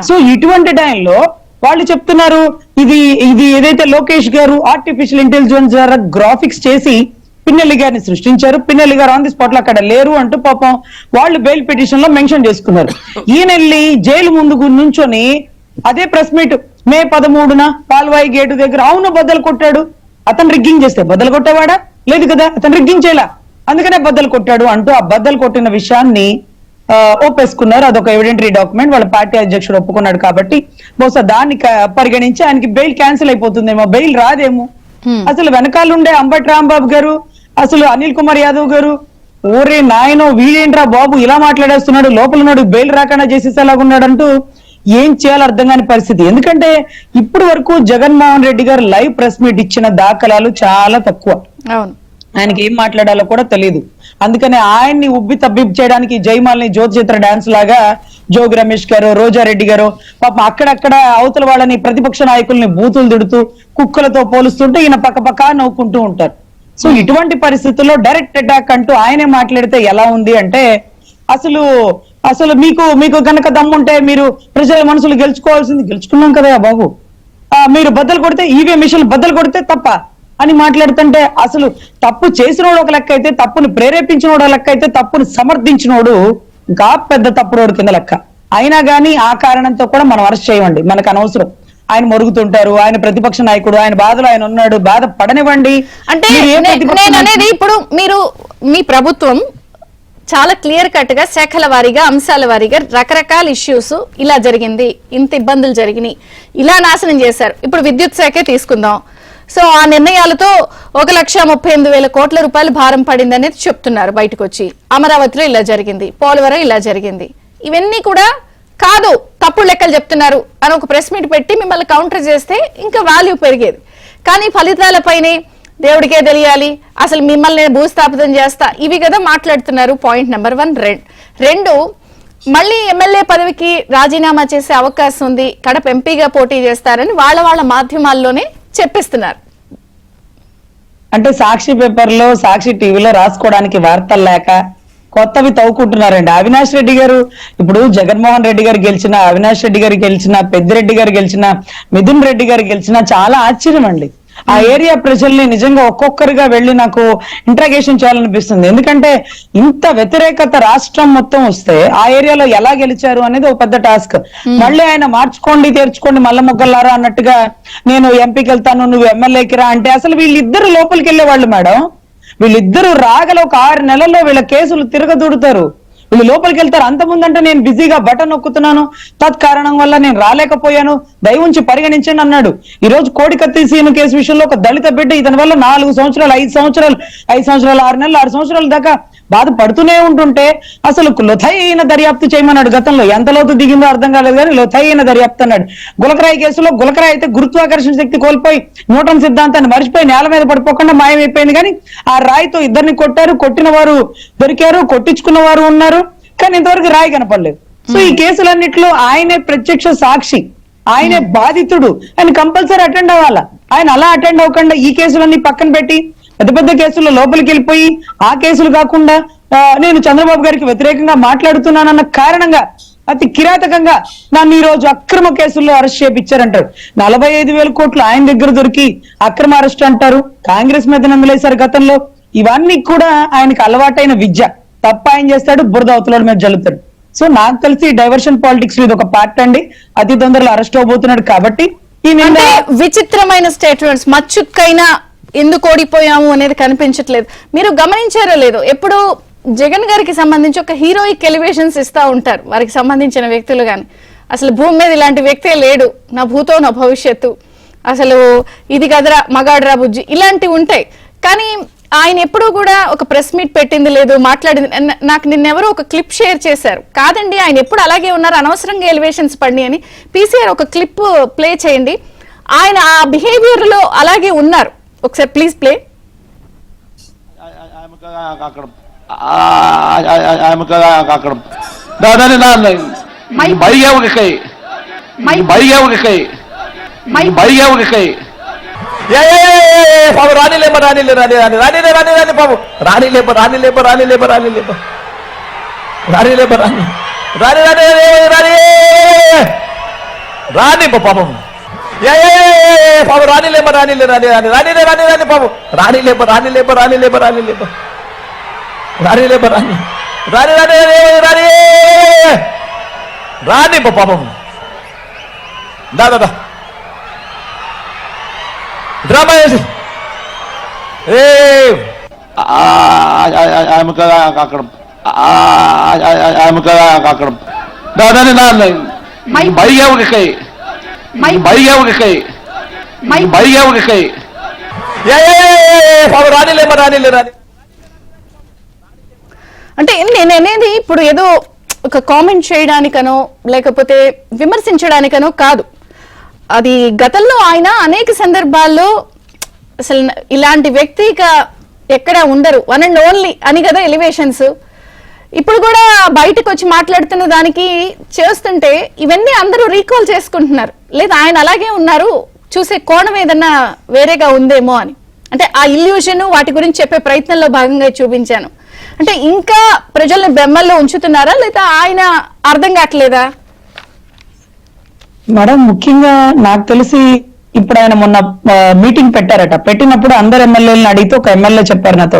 సో ఇటువంటి టైంలో వాళ్ళు చెప్తున్నారు ఇది ఏదైతే లోకేష్ గారు ఆర్టిఫిషియల్ ఇంటెలిజెన్స్ ద్వారా గ్రాఫిక్స్ చేసి పిన్నెల్లి గారిని సృష్టించారు, పిన్నెల్లి గారు ఆన్ ది స్పాట్ లో అక్కడ లేరు అంటూ పాపం వాళ్ళు బెయిల్ పిటిషన్ లో మెన్షన్ చేసుకున్నారు. ఈయనెళ్ళి జైలు ముందుకు నుంచొని అదే ప్రెస్ మీట్ మే 13న పాల్వాయి గేటు దగ్గర అవును బద్దలు కొట్టాడు, అతను రిగ్గింగ్ చేస్తే బద్దలు కొట్టేవాడా? లేదు కదా, అతను రిగ్గింగ్ చేయలా, అందుకనే బద్దలు కొట్టాడు అంటూ ఆ బద్దలు కొట్టిన విషయాన్ని ఒప్పేసుకున్నారు. అదొక ఎవిడెంటరీ డాక్యుమెంట్, వాళ్ళ పార్టీ అధ్యక్షుడు ఒప్పుకున్నాడు కాబట్టి బహుశా దాన్ని పరిగణించి ఆయనకి బెయిల్ క్యాన్సిల్ అయిపోతుందేమో, బెయిల్ రాదేమో. అసలు వెనకాలండే అంబటి రాంబాబు గారు, అసలు అనిల్ కుమార్ యాదవ్ గారు, ఓరే నాయనో వీడేంట్రా బాబు ఇలా మాట్లాడేస్తున్నాడు, లోపల నోడు బెయిల్ రాకుండా చేసేసేలాగున్నాడంటూ ఏం చేయాలో అర్థం కాని పరిస్థితి. ఎందుకంటే ఇప్పుడు వరకు జగన్మోహన్ రెడ్డి గారు లైవ్ ప్రెస్ మీట్ ఇచ్చిన దాఖలాలు చాలా తక్కువ. అవును, ఆయనకి ఏం మాట్లాడాలో కూడా తెలియదు. అందుకని ఆయన్ని ఉబ్బి తబ్బిబ్ చేయడానికి జయమాలిని జ్యోతి చిత్ర డాన్స్ లాగా జోగి రమేష్ గారు, రోజారెడ్డి గారు పాపం అక్కడక్కడ అవతల వాళ్ళని ప్రతిపక్ష నాయకుల్ని బూతులు తిడుతూ కుక్కలతో పోలుస్తుంటే ఈయన పక్క నవ్వుకుంటూ ఉంటారు. సో ఇటువంటి పరిస్థితుల్లో డైరెక్ట్ అటాక్ అంటూ ఆయనే మాట్లాడితే ఎలా ఉంది అంటే, అసలు మీకు కనుక దమ్ముంటే మీరు ప్రజల మనసులు గెలుచుకున్నాం కదా బాబు, మీరు బద్దలు కొడితే ఈవీఎం మిషన్లు బద్దలు కొడితే తప్ప అని మాట్లాడుతుంటే, అసలు తప్పు చేసినోడు ఒక లెక్క అయితే, తప్పుని ప్రేరేపించినోడు ఒక లెక్క అయితే, తప్పుని సమర్థించినోడు ఇంకా పెద్ద తప్పుడోడు కింద లెక్క. అయినా గానీ ఆ కారణంతో కూడా మనం అరెస్ట్ చేయండి, మనకు అనవసరం. ఆయన మొరుగుతుంటారు, ఆయన ప్రతిపక్ష నాయకుడు, ఆయన బాధలో ఆయన ఉన్నాడు, బాధ పడనివ్వండి. అంటే నేను అనేది ఇప్పుడు మీ ప్రభుత్వం చాలా క్లియర్ కట్ గా శాఖల వారీగా, అంశాల వారీగా రకరకాల ఇష్యూస్, ఇలా జరిగింది, ఇంత ఇబ్బందులు జరిగినాయి, ఇలా నాశనం చేశారు. ఇప్పుడు విద్యుత్ శాఖే తీసుకుందాం. సో ఆ నిర్ణయాలతో 1,38,000 కోట్ల రూపాయలు భారం పడింది అనేది చెప్తున్నారు బయటకు వచ్చి. అమరావతిలో ఇలా జరిగింది, పోలవరం ఇలా జరిగింది, ఇవన్నీ కూడా కాదు తప్పుడు లెక్కలు చెప్తున్నారు అని ఒక ప్రెస్ మీట్ పెట్టి మిమ్మల్ని కౌంటర్ చేస్తే ఇంకా వాల్యూ పెరిగేది. కానీ ఫలితాలపైనే దేవుడికే తెలియాలి, అసలు మిమ్మల్ని భూస్థాపితం చేస్తా, ఇవి కదా మాట్లాడుతున్నారు. Point number 1. రెండు, మళ్ళీ ఎమ్మెల్యే పదవికి రాజీనామా చేసే అవకాశం ఉంది, కడప ఎంపీగా పోటీ చేస్తారని వాళ్ళ మాధ్యమాల్లోనే చెప్పిస్తున్నారు. అంటే సాక్షి పేపర్లో, సాక్షి టీవీలో రాసుకోవడానికి వార్తలు లేక కొత్తవి తవ్వుకుంటున్నారండి. అవినాష్ రెడ్డి గారు, ఇప్పుడు జగన్మోహన్ రెడ్డి గారు గెలిచిన, అవినాష్ రెడ్డి గారు గెలిచిన, పెద్దిరెడ్డి గారు గెలిచిన, మిథున్ రెడ్డి గారు గెలిచిన చాలా ఆశ్చర్యం అండి. ఆ ఏరియా ప్రజల్ని నిజంగా ఒక్కొక్కరిగా వెళ్లి నాకు ఇంట్రాగేషన్ చేయాలనిపిస్తుంది. ఎందుకంటే ఇంత వ్యతిరేకత రాష్ట్రం మొత్తం వస్తే ఆ ఏరియాలో ఎలా గెలిచారు అనేది ఒక పెద్ద టాస్క్. మళ్ళీ ఆయన మార్చుకోండి తెరుచుకోండి మల్ల మొగ్గలారా అన్నట్టుగా నేను ఎంపీకి వెళ్తాను నువ్వు ఎమ్మెల్యేకి రా అంటే, అసలు వీళ్ళిద్దరు లోపలికి వెళ్ళేవాళ్ళు మేడం. వీళ్ళిద్దరూ రాగల ఒక 6 నెలల్లో వీళ్ళ కేసులు తిరగదూడుతారు, వీళ్ళు లోపలికి వెళ్తారు. అంతకుముందంటే నేను బిజీగా బటన్ నొక్కుతున్నాను, తత్కారణం వల్ల నేను రాలేకపోయాను, దయవుంచి పరిగణించండి అన్నాడు. ఈ రోజు కోడికత్తి సీను కేసు విషయంలో ఒక దళిత బిడ్డ ఇతని వల్ల 4 సంవత్సరాలు 5 సంవత్సరాలు 6 నెలలు 6 సంవత్సరాల దాకా బాధపడుతూనే ఉంటుంటే అసలు లోతైన దర్యాప్తు చేయమన్నాడు. గతంలో ఎంత లోతు దిగిందో అర్థం కాలేదు కానీ లోతైన దర్యాప్తు అన్నాడు. గులకరాయి కేసులో గులకరాయి అయితే గురుత్వాకర్షణ శక్తి కోల్పోయి న్యూటన్ సిద్ధాంతాన్ని మర్చిపోయి నేల మీద పడిపోకుండా మాయమైపోయింది. కానీ ఆ రాయితో ఇద్దరిని కొట్టారు, కొట్టిన వారు దొరికారు, కొట్టించుకున్న వారు ఉన్నారు, కానీ ఇంతవరకు రాయి కనపడలేదు. సో ఈ కేసులన్నింటిలో ఆయనే ప్రత్యక్ష సాక్షి, ఆయనే బాధితుడు, ఆయన కంపల్సరీ అటెండ్ అవ్వాలా. ఆయన అలా అటెండ్ అవ్వకుండా ఈ కేసులన్నీ పక్కన పెట్టి పెద్ద పెద్ద కేసుల్లో లోపలికి వెళ్ళిపోయి ఆ కేసులు కాకుండా నేను చంద్రబాబు గారికి వ్యతిరేకంగా మాట్లాడుతున్నానన్న కారణంగా అతి కిరాతకంగా నన్ను ఈ రోజు అక్రమ కేసుల్లో అరెస్ట్ చేయించారంటారు. 45,000 కోట్లు ఆయన దగ్గర దొరికి అక్రమ అరెస్ట్ అంటారు. కాంగ్రెస్ మీద నమ్మలేశారు గతంలో. ఇవన్నీ కూడా ఆయనకు అలవాటైన విద్య. తప్ప ఆయన చేస్తాడు, బురద అవతల మీద జల్లుతాడు. సో నాకు తెలిసి డైవర్షన్ పాలిటిక్స్ ఇది ఒక పార్ట్ అండి. అతి తొందరలో అరెస్ట్ అవబోతున్నాడు కాబట్టి ఈ విచిత్రమైన స్టేట్మెంట్స్, మచ్చుక్కైనా ఎందుకు ఓడిపోయాము అనేది కనిపించట్లేదు. మీరు గమనించారో లేదో, ఎప్పుడు జగన్ గారికి సంబంధించి ఒక హీరోయిక్ ఎలివేషన్స్ ఇస్తా ఉంటారు వారికి సంబంధించిన వ్యక్తులు. కానీ అసలు భూమి మీద ఇలాంటి వ్యక్తే లేడు, నా భూతో నా భవిష్యత్తు, అసలు ఇది కదరా మగాడ్రా బుజ్జి, ఇలాంటివి ఉంటాయి. కానీ ఆయన ఎప్పుడూ కూడా ఒక ప్రెస్ మీట్ పెట్టింది లేదు, మాట్లాడింది. నాకు నిన్నెవరో ఒక క్లిప్ షేర్ చేశారు, కాదండి ఆయన ఎప్పుడు అలాగే ఉన్నారు, అనవసరంగా ఎలివేషన్స్ పడి అని. పీసీఆర్ ఒక క్లిప్ ప్లే చేయండి, ఆయన ఆ బిహేవియర్ లో అలాగే ఉన్నారు. ఒకసారి ప్లీజ్ ప్లే. రాని పాపం దాదా డ్రామా చేసి అక్కడ అక్కడ దాదాని అంటే నేను అనేది ఇప్పుడు ఏదో ఒక కామెంట్ చేయడానికనో లేకపోతే విమర్శించడానికనో కాదు. అది గతంలో ఆయన అనేక సందర్భాల్లో అసలు ఇలాంటి వ్యక్తి ఇక ఎక్కడ ఉండరు, వన్ అండ్ ఓన్లీ అని కదా ఎలివేషన్స్. ఇప్పుడు కూడా బయటకు వచ్చి మాట్లాడుతున్న దానికి చేస్తుంటే ఇవన్నీ అందరూ రీకాల్ చేసుకుంటున్నారు, లేదా ఆయన అలాగే ఉన్నారు, చూసే కోణం ఏదన్నా వేరేగా ఉందేమో అని. అంటే ఆ ఇల్యూషన్ వాటి గురించి చెప్పే ప్రయత్నంలో భాగంగా చూపించాను. అంటే ఇంకా ప్రజల్ని బెమ్మల్లో ఉంచుతున్నారా, లేదా ఆయన అర్థం కావట్లేదా? మేడం ముఖ్యంగా నాకు తెలిసి ఇప్పుడు ఆయన మొన్న మీటింగ్ పెట్టారట. పెట్టినప్పుడు అందరు ఎమ్మెల్యేలను అడిగితే ఒక ఎమ్మెల్యే చెప్పారు నాతో,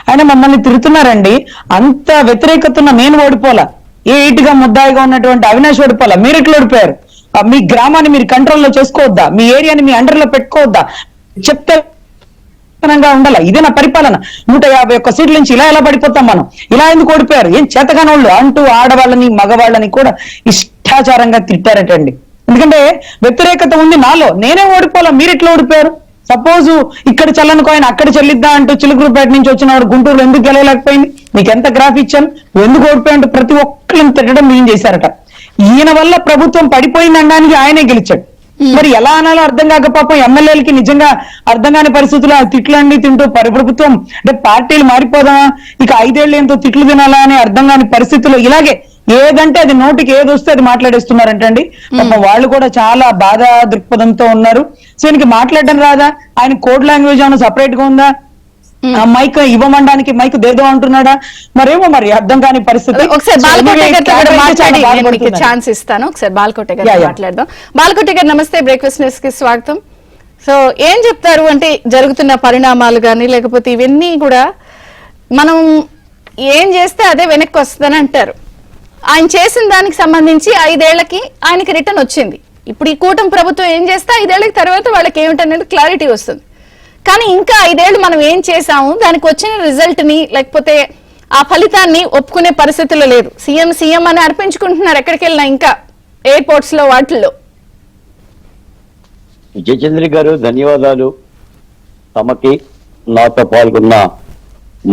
ఆయన మమ్మల్ని తిరుగుతున్నారండి, అంత వ్యతిరేకత ఉన్న నేను ఓడిపోలా, ఏ ఇటుగా ముద్దాయిగా ఉన్నటువంటి అవినాష్ ఓడిపోలా, మీరు ఎట్లా ఓడిపోయారు, మీ గ్రామాన్ని మీరు కంట్రోల్లో చేసుకోవద్దా, మీ ఏరియాని మీ అండర్లో పెట్టుకోవద్దా, చెప్తే ఉండాలా, ఇదే నా పరిపాలన, 151 సీట్ల నుంచి ఇలా ఎలా పడిపోతాం మనం, ఇలా ఎందుకు ఓడిపోయారు, ఏం చేతగాని వాళ్ళు అంటూ ఆడవాళ్ళని మగవాళ్ళని కూడా ఇష్టాచారంగా తిట్టారటండి. ఎందుకంటే వ్యతిరేకత ఉంది నాలో, నేనే ఓడిపోలా, మీరు ఎట్లా ఓడిపోయారు, సపోజ్ ఇక్కడ చల్లని కాయిన్ అక్కడ చెల్లిద్దా అంటూ చిలుకూరుపేట నుంచి వచ్చిన వాడు గుంటూరులో ఎందుకు గెలవలేకపోయింది, నీకు ఎంత గ్రాఫ్ ఇచ్చాను, నువ్వు ఎందుకు ఓడిపోయావు, ప్రతి ఒక్కరిని తిట్టడం ఏం చేశారట. ఈయన వల్ల ప్రభుత్వం పడిపోయింది అనడానికి ఆయనే గెలిచాడు. మరి ఎలా అనాలో అర్థం కాక పాపం ఎమ్మెల్యేలకి నిజంగా అర్థం కాని పరిస్థితుల్లో ఆ తిట్లన్నీ తింటూ ప్రభుత్వం అంటే పార్టీలు మారిపోదామా, ఇక 5 ఏళ్ళు ఏంతో తిట్లు తినాలా అని అర్థం కాని పరిస్థితుల్లో ఇలాగే ఏదంటే అది నోటికి ఏది వస్తే అది మాట్లాడేస్తున్నారంటండి. పాపం వాళ్ళు కూడా చాలా బాధ దృక్పథంతో ఉన్నారు. సో ఈయనకి మాట్లాడడం రాదా, ఆయన కోడ్ లాంగ్వేజ్ ఏమైనా సపరేట్ గా ఉందా, మైక్ ఇవ్వమండానికి మైక్ దేదో అంటున్నాడా, మరేమో మరి అర్థం కాని పరిస్థితి. ఒకసారి బాలకోట గారు మాట్లాడి నేను మీకు ఛాన్స్ ఇస్తాను. ఒకసారి బాలకోట గారు మాట్లాడదాం. బాలకోట గారు నమస్తే, బ్రేక్ఫాస్ట్ న్యూస్ కి స్వాగతం. సో ఏం చెప్తారు అంటే జరుగుతున్న పరిణామాలు కానీ లేకపోతే ఇవన్నీ కూడా మనం ఏం చేస్తే అదే వెనక్కి వస్తుందని అంటారు. ఆయన చేసిన దానికి సంబంధించి 5 ఏళ్లకి ఆయనకి రిటర్న్ వచ్చింది. ఇప్పుడు ఈ కూటమి ప్రభుత్వం ఏం చేస్తే 5 ఏళ్లకి తర్వాత వాళ్ళకి ఏమిటనేది క్లారిటీ వస్తుంది. కానీ ఇంకా 5 ఏళ్ళు మనం ఏం చేసాము, దానికి వచ్చిన రిజల్ట్ ని లేకపోతే ఆ ఫలితాన్ని ఒప్పుకునే పరిస్థితుల్లో లేదు. సీఎం అని అర్పించుకుంటున్నారు ఎక్కడికి వెళ్ళినా, ఇంకా ఎయిర్పోర్ట్స్ లో వాటిల్లో. విజయచంద్రి గారు ధన్యవాదాలు. తమకి నాతో పాల్గొన్న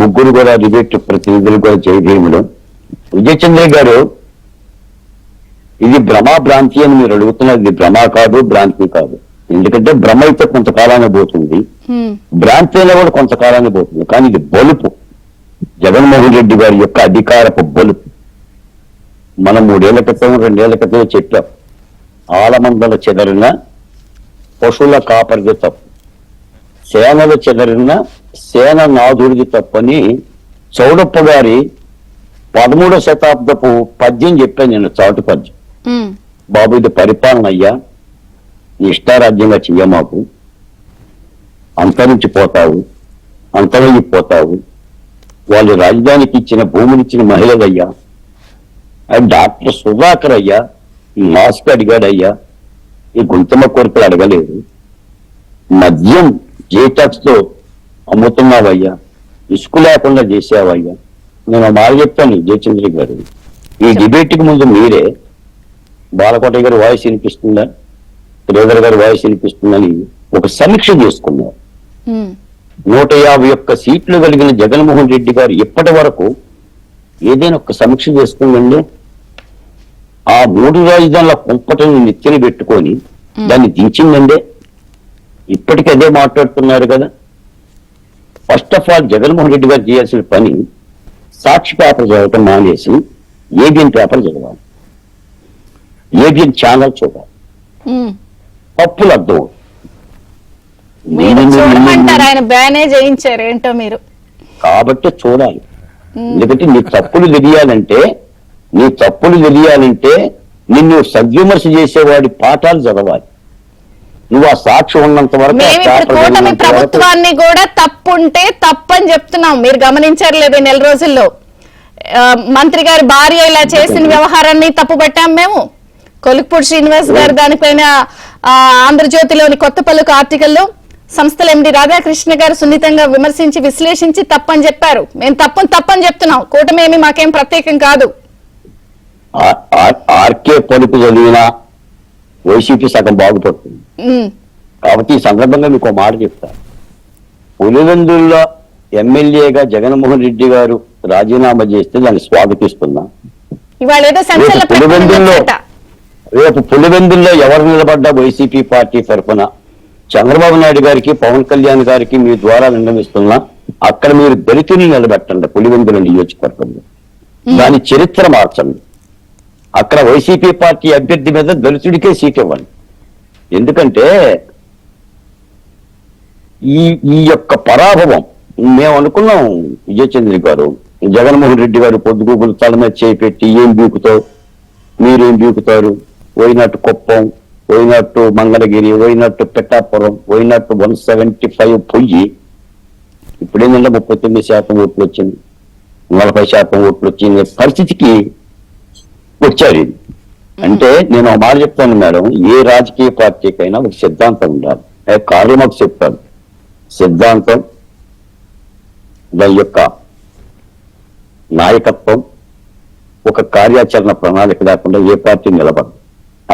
ముగ్గురు కూడా డిబేట్ ప్రతినిధులు కూడా జయభీములు. విజయచంద్రి గారు, ఇది భ్రమ భ్రాంతి అని మీరు అడుగుతున్నారు. ఇది భ్రమ కాదు, భ్రాంతి కాదు. ఎందుకంటే భ్రమ అయితే కొంతకాలాన్ని పోతుంది, భ్రాంతి అయినా కూడా కొంతకాలాన్ని పోతుంది. కానీ ఇది బలుపు, జగన్మోహన్ రెడ్డి గారి యొక్క అధికారపు బలుపు. మనం 3 ఏళ్ల క్రితం 2 ఏళ్ల క్రితం చెప్పాం, ఆలమందల చెదరిన పశువుల కాపరిది తప్పు, సేనలు చెదరిన సేన నాదుడిది తప్పని చౌడప్ప గారి 13వ శతాబ్దపు పద్యం చెప్పాను నేను, చాటు పద్యం. బాబు ఇది పరిపాలన అయ్యా, ఇష్టారాజ్యంగా చెయ్యమాకు, అంతరించిపోతావు, అంతరించిపోతావు. వాళ్ళు రాజధానికి ఇచ్చిన భూమినిచ్చిన మహిళలయ్యా, డాక్టర్ సుధాకర్ అయ్యా ఈ మాస్క్ అడిగాడయ్యా, ఈ గుంతమ్మ కోరికలు అడగలేదు. మద్యం జేటాక్స్ తో అమ్ముతున్నావయ్యా, ఇసుకు లేకుండా చేసావయ్యా. నేను మాట చెప్తాను జయచంద్రి గారు, ఈ డిబేట్ కి ముందు మీరే బాలకోట గారి వాయిస్ వినిపిస్తుందా, శ్రీధర్ గారి వాయిస్ వినిపిస్తుందని ఒక సమీక్ష చేసుకున్నారు. 151 సీట్లు కలిగిన జగన్మోహన్ రెడ్డి గారు ఇప్పటి వరకు ఏదైనా ఒక సమీక్ష చేస్తుందండి? ఆ 3 రాజధానుల కుంపటను నెత్తిన పెట్టుకొని దాన్ని దించిందండి. ఇప్పటికీ అదే మాట్లాడుతున్నారు కదా. First of all Jaganmohan Reddy గారు చేయాల్సిన పని సాక్షి పేపర్ చదవటం మానేసి ఏబిఎన్ పేపర్ చదవాలి, ఏబిఎన్ ఛానల్ చూడాలి. తప్పులు అర్థం ఆయన బ్యానే చేయించారు ఏంటో మీరు, కాబట్టి చూడాలి. ఎందుకంటే నీ తప్పులు తెలియాలంటే నిన్ను సద్విమర్శ చేసేవాడి పాఠాలు చదవాలి. నువ్వు ఆ సాక్షి ఉన్నంత వరకు మేము ఇప్పుడు కూటమి ప్రభుత్వాన్ని కూడా తప్పుంటే తప్పని చెప్తున్నాం. మీరు గమనించారు లేదు 4 రోజుల్లో మంత్రి గారి భార్య ఇలా చేసిన వ్యవహారాన్ని తప్పు పట్టాం మేము. కొలుక్పూడి శ్రీనివాస్ గారు దానిపైన ఆంధ్రజ్యోతిలోని కొత్త పలుకు ఆర్టికల్లో సంస్థల ఎండి రాధాకృష్ణ గారు సున్నితంగా విమర్శించి విశ్లేషించి తప్పని చెప్పారు. మేము తప్పని చెప్తున్నాం. కూటమి ఏమి మాకేం ప్రత్యేకం కాదు. ఆర్కే పలుకు చదివిన వైసీపీ సగం బాగుపడుతుంది. కాబట్టి ఈ సందర్భంగా మీకు మాట చెప్తా. పులివెందుల్లో ఎమ్మెల్యేగా జగన్మోహన్ రెడ్డి గారు రాజీనామా చేస్తే దాన్ని స్వాగతిస్తున్నా. ఇవాళ ఏదో సంచలన రేపు పులివెందుల్లో ఎవరు నిలబడ్డా వైసీపీ పార్టీ తరఫున చంద్రబాబు నాయుడు గారికి, పవన్ కళ్యాణ్ గారికి మీ ద్వారా విన్నవిస్తున్నా, అక్కడ మీరు దళితుని నిలబెట్టండి పులివెందుల నియోజకవర్గంలో. దాని చరిత్ర మార్చండి. అక్కడ వైసీపీ పార్టీ అభ్యర్థి మీద దళితుడికే సీట్ ఇవ్వండి. ఎందుకంటే ఈ యొక్క పరాభవం మేము అనుకున్నాం. విజయచంద్ర గారు, జగన్మోహన్ రెడ్డి గారు పొద్దుగూకులు తల మీద చేపెట్టి ఏం బీకుతావు, మీరేం బీకుతారు, పోయినట్టు కుప్పం, పోయినట్టు మంగళగిరి, పోయినట్టు పెట్టాపురం, పోయినట్టు 175 పొయ్యి. ఇప్పుడేంటంటే 39% ఓట్లు వచ్చింది, 40% ఓట్లు వచ్చింది పరిస్థితికి వచ్చారు. అంటే నేను ఒక మాట చెప్తాను మేడం, ఏ రాజకీయ పార్టీకైనా ఒక సిద్ధాంతం ఉండాలి. కార్లు మాకు చెప్తాను, సిద్ధాంతం, దాని యొక్క నాయకత్వం, ఒక కార్యాచరణ ప్రణాళిక లేకుండా ఏ పార్టీ నిలబడదు.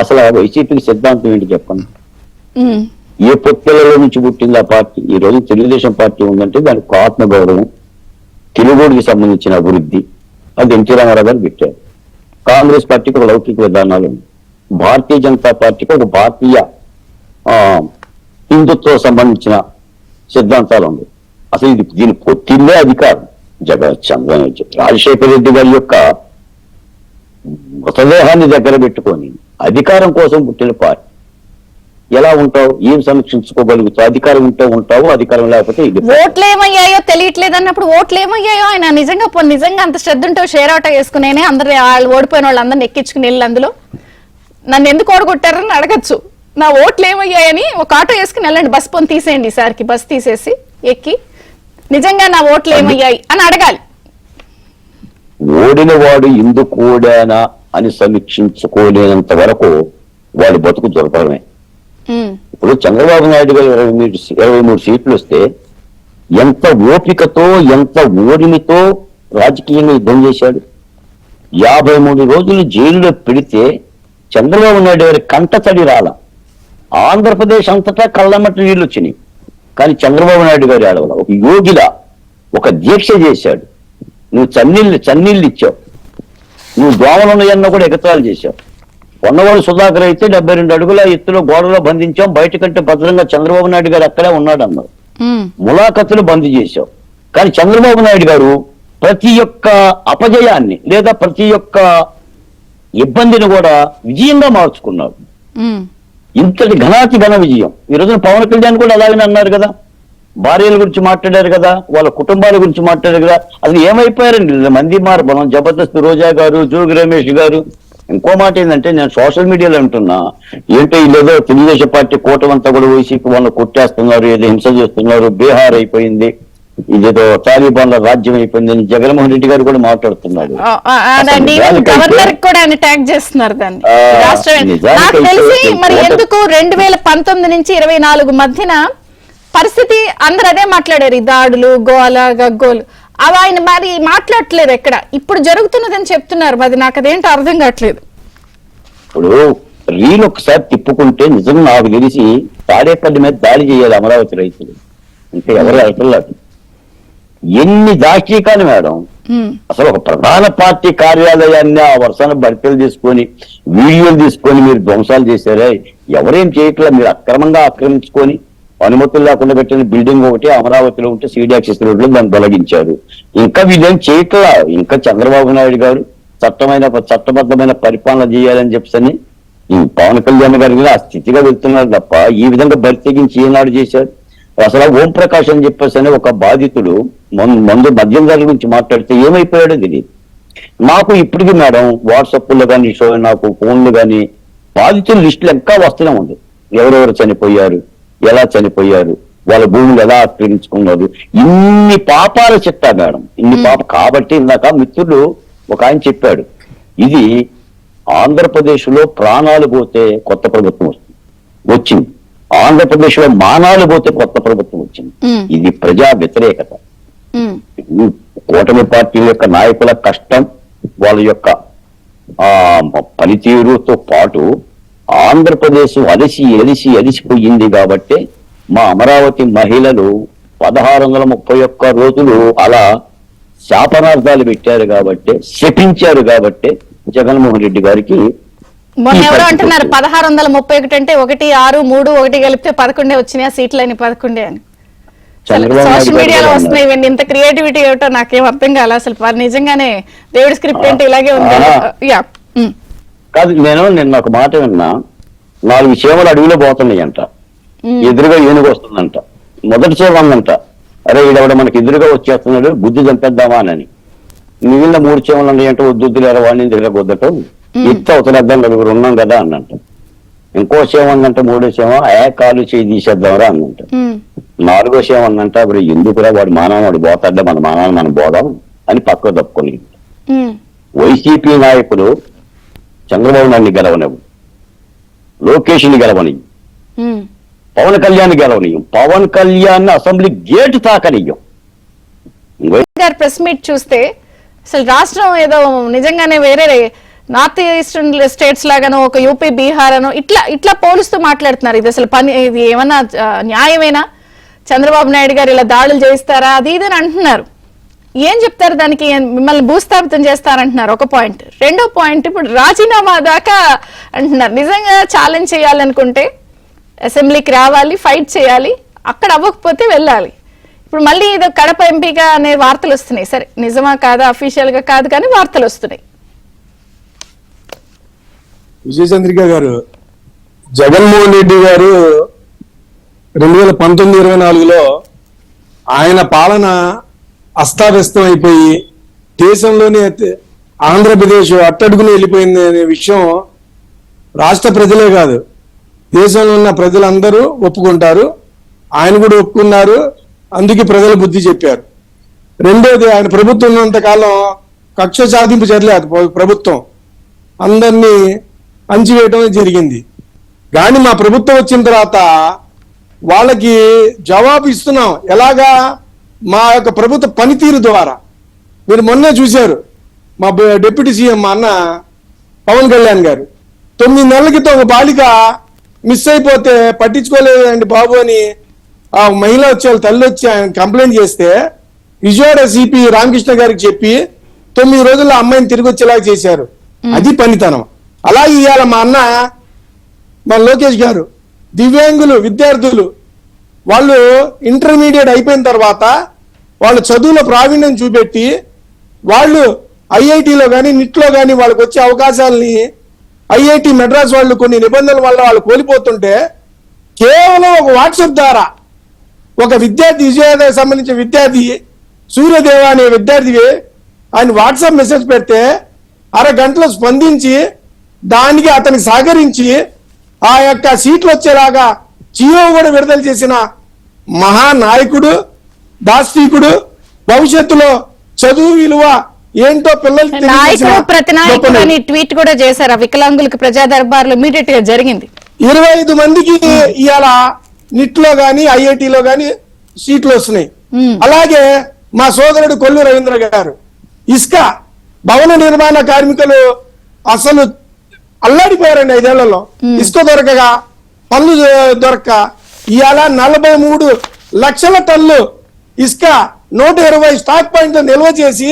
అసలు వైసీపీకి సిద్ధాంతం ఏంటి చెప్పండి? ఏ పొత్తులలో నుంచి పుట్టింది ఆ పార్టీ? ఈ రోజు తెలుగుదేశం పార్టీ ఉందంటే దానికి ఆత్మగౌరవం, తెలుగుడికి సంబంధించిన అభివృద్ధి, అది ఎన్టీ రామారావు గారు పెట్టారు. కాంగ్రెస్ పార్టీకి ఒక లౌకిక విధానాలు ఉంది, భారతీయ జనతా పార్టీకి ఒక భారతీయ హిందుత్వ సంబంధించిన సిద్ధాంతాలు ఉంది. అసలు ఇది దీని పొత్తిందే అధికారం. రాజశేఖర రెడ్డి గారి యొక్క మృతదేహాన్ని దగ్గర పెట్టుకొని అధికారం కోసం పుట్టిన పార్టీ. ఎలా ఉంటావు, ఏం సమీక్షించుకోగలుగుతావు? అధికారం ఉంటే ఉంటావు, అధికారం లేకపోతే ఇది. ఓట్లు ఏమయ్యాయో తెలియట్లేదు అన్నప్పుడు ఓట్లు ఏమయ్యాయో ఆయన నిజంగా అంత శ్రద్ధ ఉంటే షేర్ ఆటో వేసుకునేనే అందరు వాళ్ళు ఓడిపోయిన వాళ్ళందరినీ ఎక్కించుకుని వెళ్ళి అందులో నన్ను ఎందుకు ఓడగొట్టారని అడగచ్చు. నా ఓట్లు ఏమయ్యాయని ఒక ఆటో వేసుకుని వెళ్ళండి, బస్ పొని తీసేయండి, ఈసారికి బస్ తీసేసి ఎక్కి నిజంగా నా ఓట్లు ఏమయ్యాయి అని అడగాలి. ఓడిన వాడు ఎందుకు ఓడానా అని సమీక్షించుకోలేనంత వరకు వాడి బతుకు దుర్భరమే. ఇప్పుడు చంద్రబాబు నాయుడు గారు 23 సీట్లు వస్తే ఎంత ఓపికతో, ఎంత ఓడిమితో రాజకీయంగా యుద్ధం చేశాడు. 53 రోజులు జైలులో పెడితే చంద్రబాబు నాయుడు గారి కంట తడి రాల. ఆంధ్రప్రదేశ్ అంతటా కళ్ళమట్టి నీళ్ళు వచ్చినాయి, కానీ చంద్రబాబు నాయుడు గారి ఆడవల ఒక యోగిలా ఒక దీక్ష చేశాడు. నువ్వు చన్నీళ్ళు ఇచ్చావు, నువ్వు దోమలు ఉన్నాయన్నా కూడా ఎగతాళి చేశావు. ఉన్నవాడు సుధాకర్ అయితే 72 అడుగుల ఎత్తులో గోడలో బంధించాం, బయట కంటే భద్రంగా చంద్రబాబు నాయుడు గారు అక్కడే ఉన్నాడు అన్నారు. ములాఖతులు బంద్ చేశావు. కానీ చంద్రబాబు నాయుడు గారు ప్రతి ఒక్క అపజయాన్ని లేదా ప్రతి ఒక్క ఇబ్బందిని కూడా విజయంగా మార్చుకున్నాడు. ఇంతటి ఘన విజయం. ఈ రోజున పవన్ కళ్యాణ్ కూడా అలాగనే అన్నారు కదా, భార్యల గురించి మాట్లాడారు కదా, వాళ్ళ కుటుంబాల గురించి మాట్లాడారు కదా. అసలు ఏమైపోయారండి మంది మార్బలం, జబర్దస్త్ రోజా గారు, జోగి రమేష్ గారు. ఇంకో మాట ఏంటంటే, నేను సోషల్ మీడియాలో అంటున్నా, ఏంటో ఇల్లేదో తెలుగుదేశం పార్టీ కూటమంతా కూడా వైసీపీ వాళ్ళు కొట్టేస్తున్నారు, ఏదో హింస చేస్తున్నారు, బీహార్ అయిపోయింది, ఇదేదో తాలిబాన్ల రాజ్యం అయిపోయింది అని జగన్మోహన్ రెడ్డి గారు కూడా మాట్లాడుతున్నారు. గవర్నర్ కూడా ఆయన ట్యాగ్ చేస్తున్నారు దాన్ని. నాకు తెలిసి మరి ఎందుకు 2019 నుంచి 24 మధ్యన పరిస్థితి అందరు అదే మాట్లాడారు, ఈ దాడులు, గోల, గగ్గోలు, అవి ఆయన మరి మాట్లాడట్లేదు ఎక్కడ. ఇప్పుడు జరుగుతున్నదని చెప్తున్నారు, మరి నాకు అదేంటో అర్థం కావట్లేదు. ఇప్పుడు రీల్ ఒకసారి తిప్పుకుంటే నిజంగా నాకు తెలిసి తాడేపల్లి మీద దాడి చేయాలి అమరావతి రైతులు, అంటే ఎవరు వెళ్తున్నారు. ఎన్ని దాష్టీకాలు మేడం. అసలు ఒక ప్రధాన పార్టీ కార్యాలయాన్ని ఆ వర్షాన్ని బడితలు తీసుకొని వీడియోలు తీసుకొని మీరు ధ్వంసాలు చేశారే, ఎవరేం చేయట్లా. మీరు అక్రమంగా ఆక్రమించుకొని అనుమతులు లేకుండా పెట్టిన బిల్డింగ్ ఒకటి అమరావతిలో ఉంటే సీడీ యాక్సెస్ రోడ్లో దాన్ని తొలగించారు. ఇంకా వీళ్ళేం చేయట్లా. ఇంకా చంద్రబాబు నాయుడు గారు చట్టబద్ధమైన పరిపాలన చేయాలని చెప్పని పవన్ కళ్యాణ్ గారి ఆ స్థితిగా వెళ్తున్నారు తప్ప ఈ విధంగా బరితెగించి ఏనాడు చేశారు. అసలు ఓం ప్రకాష్ అని చెప్పేసి అని ఒక బాధితుడు మద్యం ధరల గురించి మాట్లాడితే ఏమైపోయాడో తెలియదు నాకు. ఇప్పటికీ మేడం వాట్సాప్లో కానీ నాకు ఫోన్లు కానీ బాధితుల లిస్టులు ఇంకా వస్తూనే ఉంది. ఎవరెవరు చనిపోయారు, ఎలా చనిపోయారు, వాళ్ళ భూములు ఎలా ఆక్రమించుకున్నారు, ఇన్ని పాపాలు చెప్తా మేడం, ఇన్ని పాప. కాబట్టి ఇందాక మిత్రుడు ఒక ఆయన చెప్పాడు, ఇది ఆంధ్రప్రదేశ్ లో ప్రాణాలు పోతే కొత్త ప్రభుత్వం వచ్చింది, ఆంధ్రప్రదేశ్ లో మానాలు పోతే కొత్త ప్రభుత్వం వచ్చింది. ఇది ప్రజా వ్యతిరేకత. కూటమి పార్టీల యొక్క నాయకుల కష్టం, వాళ్ళ యొక్క పనితీరుతో పాటు ఆంధ్రప్రదేశ్ అలిసిపోయింది. కాబట్టి మా అమరావతి మహిళలు 1631 రోజులు అలా శాపనార్థాలు పెట్టారు కాబట్టి, శపించారు కాబట్టి జగన్మోహన్ రెడ్డి గారికి మొన్న ఈ ఎవరో పరిస్థితి అంటున్నారు వచ్చింది. 1631 అంటే 1, 6, 3, 1 కలిపితే 11 వచ్చినాయి, సీట్లని 11 అని. చంద్రబాబు నాయుడు సోషల్ గారు మీడియాలో కూడా వస్తున్నాయి ఇవన్నీ. ఇంత క్రియేటివిటీ ఏమిటో నాకేం అర్థం కాలే అసలు. మరి నిజంగానే దేవుడి స్క్రిప్ట్ అంటే ఇలాగే ఉంది. యా. కాదు, నేను నిన్న ఒక మాట విన్నా, 4 చీమలు అడవిలో పోతున్నాయంట, ఎదురుగా ఏనుగు వస్తుందంట. మొదటి చీమ అందంట, అరే ఈడవిడ మనకి ఎదురుగా వచ్చేస్తున్నాడు, బుద్ధి చంపేద్దామా అని. మిగిలిన 3 చీమలు ఉన్నాయంటే వద్దులేరా వాడిని దగ్గర వద్దటం, ఎత్తు అవతలేద్దాం, 4 ఉన్నాం కదా అన్నంట. ఇంకో చీమ అందంట, 3వ చీమ కాలు చేయి తీసేద్దాంరా అన్నంట. 4వ చీమ అందంట, ఇప్పుడు ఎందుకురా వాడు మానవ వాడు పోతాడే, మన మానవాన్ని మనం పోదాం అని పక్కకు తప్పుకొని. వైసీపీ నాయకులు చంద్రబాబు నాయుడిని గెలవనివ్వు, లోకేష్ని గెలవనియ్యం, పవన్ కళ్యాణ్ గెలవనియ్యం, పవన్ కళ్యాణ్ అసెంబ్లీ గేటు తాకనియ్యం. గారు ప్రెస్ మీట్ చూస్తే అసలు రాష్ట్రం ఏదో నిజంగానే వేరే నార్త్ ఈస్టర్న్ స్టేట్స్ లాగానో, ఒక యూపీ, బీహార్ అనో ఇట్లా పోలుస్తూ మాట్లాడుతున్నారు. ఇది అసలు ఇది ఏమన్నా న్యాయమేనా? చంద్రబాబు నాయుడు గారు ఇలా దాడులు చేయిస్తారా, అది ఇది అని అంటున్నారు. ఏం చెప్తారు దానికి? మిమ్మల్ని భూస్థాపితం చేస్తారంటున్నారు ఒక పాయింట్. రెండో పాయింట్, ఇప్పుడు రాజీనామా దాకా అంటున్నారు. నిజంగా ఛాలెంజ్ చేయాలనుకుంటే అసెంబ్లీకి రావాలి, ఫైట్ చేయాలి, అక్కడ అవ్వకపోతే వెళ్ళాలి. ఇప్పుడు మళ్ళీ ఇది కడప ఎంపీగా అనే వార్తలు వస్తున్నాయి. సరే నిజమా కాదా అఫీషియల్ గా కాదు కానీ వార్తలు వస్తున్నాయి. విజయచంద్రిక గారు, జగన్మోహన్ రెడ్డి గారు 2019-24లో ఆయన పాలన అస్తావ్యస్తం అయిపోయి దేశంలోనే ఆంధ్రప్రదేశ్ అట్టడుగున వెళ్ళిపోయింది అనే విషయం రాష్ట్ర ప్రజలే కాదు, దేశంలో ఉన్న ప్రజలందరూ ఒప్పుకుంటారు. ఆయన కూడా ఒప్పుకున్నారు, అందుకే ప్రజలు బుద్ధి చెప్పారు. రెండోది, ఆయన ప్రభుత్వం ఉన్నంతకాలం కక్ష సాధింపు చర్యలే ప్రభుత్వం అందరినీ అంచివేయడం జరిగింది. కానీ మా ప్రభుత్వం వచ్చిన తర్వాత వాళ్ళకి జవాబు ఇస్తున్నాం. ఎలాగా? మా యొక్క ప్రభుత్వ పనితీరు ద్వారా. మీరు మొన్నే చూశారు, మా డిప్యూటీ సీఎం మా అన్న పవన్ కళ్యాణ్ గారు 9 నెలల క్రితం ఒక బాలిక మిస్ అయిపోతే పట్టించుకోలేదండి బాబు అని ఆ మహిళ వచ్చి వాళ్ళ తల్లి వచ్చి ఆయన కంప్లైంట్ చేస్తే విజయవాడ సిపి రామకృష్ణ గారికి చెప్పి 9 రోజుల్లో అమ్మాయిని తిరిగి వచ్చేలాగా చేశారు. అది పనితనం. అలాగే ఇవాళ మా అన్న మా లోకేష్ గారు దివ్యాంగులు విద్యార్థులు వాళ్ళు ఇంటర్మీడియట్ అయిపోయిన తర్వాత వాళ్ళు చదువులో ప్రావీణ్యం చూపెట్టి వాళ్ళు ఐఐటిలో కానీ నిట్లో కానీ వాళ్ళకి వచ్చే అవకాశాలని ఐఐటి మెడ్రాస్ వాళ్ళు కొన్ని నిబంధనల వల్ల వాళ్ళు కోల్పోతుంటే కేవలం ఒక వాట్సాప్ ద్వారా ఒక విద్యార్థి, విజయవాడకు సంబంధించిన విద్యార్థి సూర్యదేవ అనే విద్యార్థి ఆయన వాట్సాప్ మెసేజ్ పెడితే అరగంటలో స్పందించి దానికి అతనికి సహకరించి ఆ యొక్క సీట్లు వచ్చేలాగా జియో కూడా విడుదల చేసిన మహానాయకుడు, దార్శనికుడు. భవిష్యత్తులో చదువు విలువ ఏంటో పిల్లలకి నాయకుడు ప్రతి నాయకుడు అని ట్వీట్ కూడా చేశారు. వికలాంగులకు ప్రజా దర్బార్లో ఇమీడియట్ గా జరిగింది. 25 మందికి ఇవాళ నిట్లో గాని ఐఐటిలో గాని సీట్లు వస్తున్నాయి. అలాగే మా సోదరుడు కొల్లు రవీంద్ర గారు ఇసుక భవన నిర్మాణ కార్మికులు అసలు అల్లాడిపోయారండి 5 ఏళ్లలో. ఇసుక దొరకగా, పనులు దొరక్క ఇవాళ 43 లక్షల టన్నులు ఇసుక 120 స్టాక్ పాయింట్ నిల్వ చేసి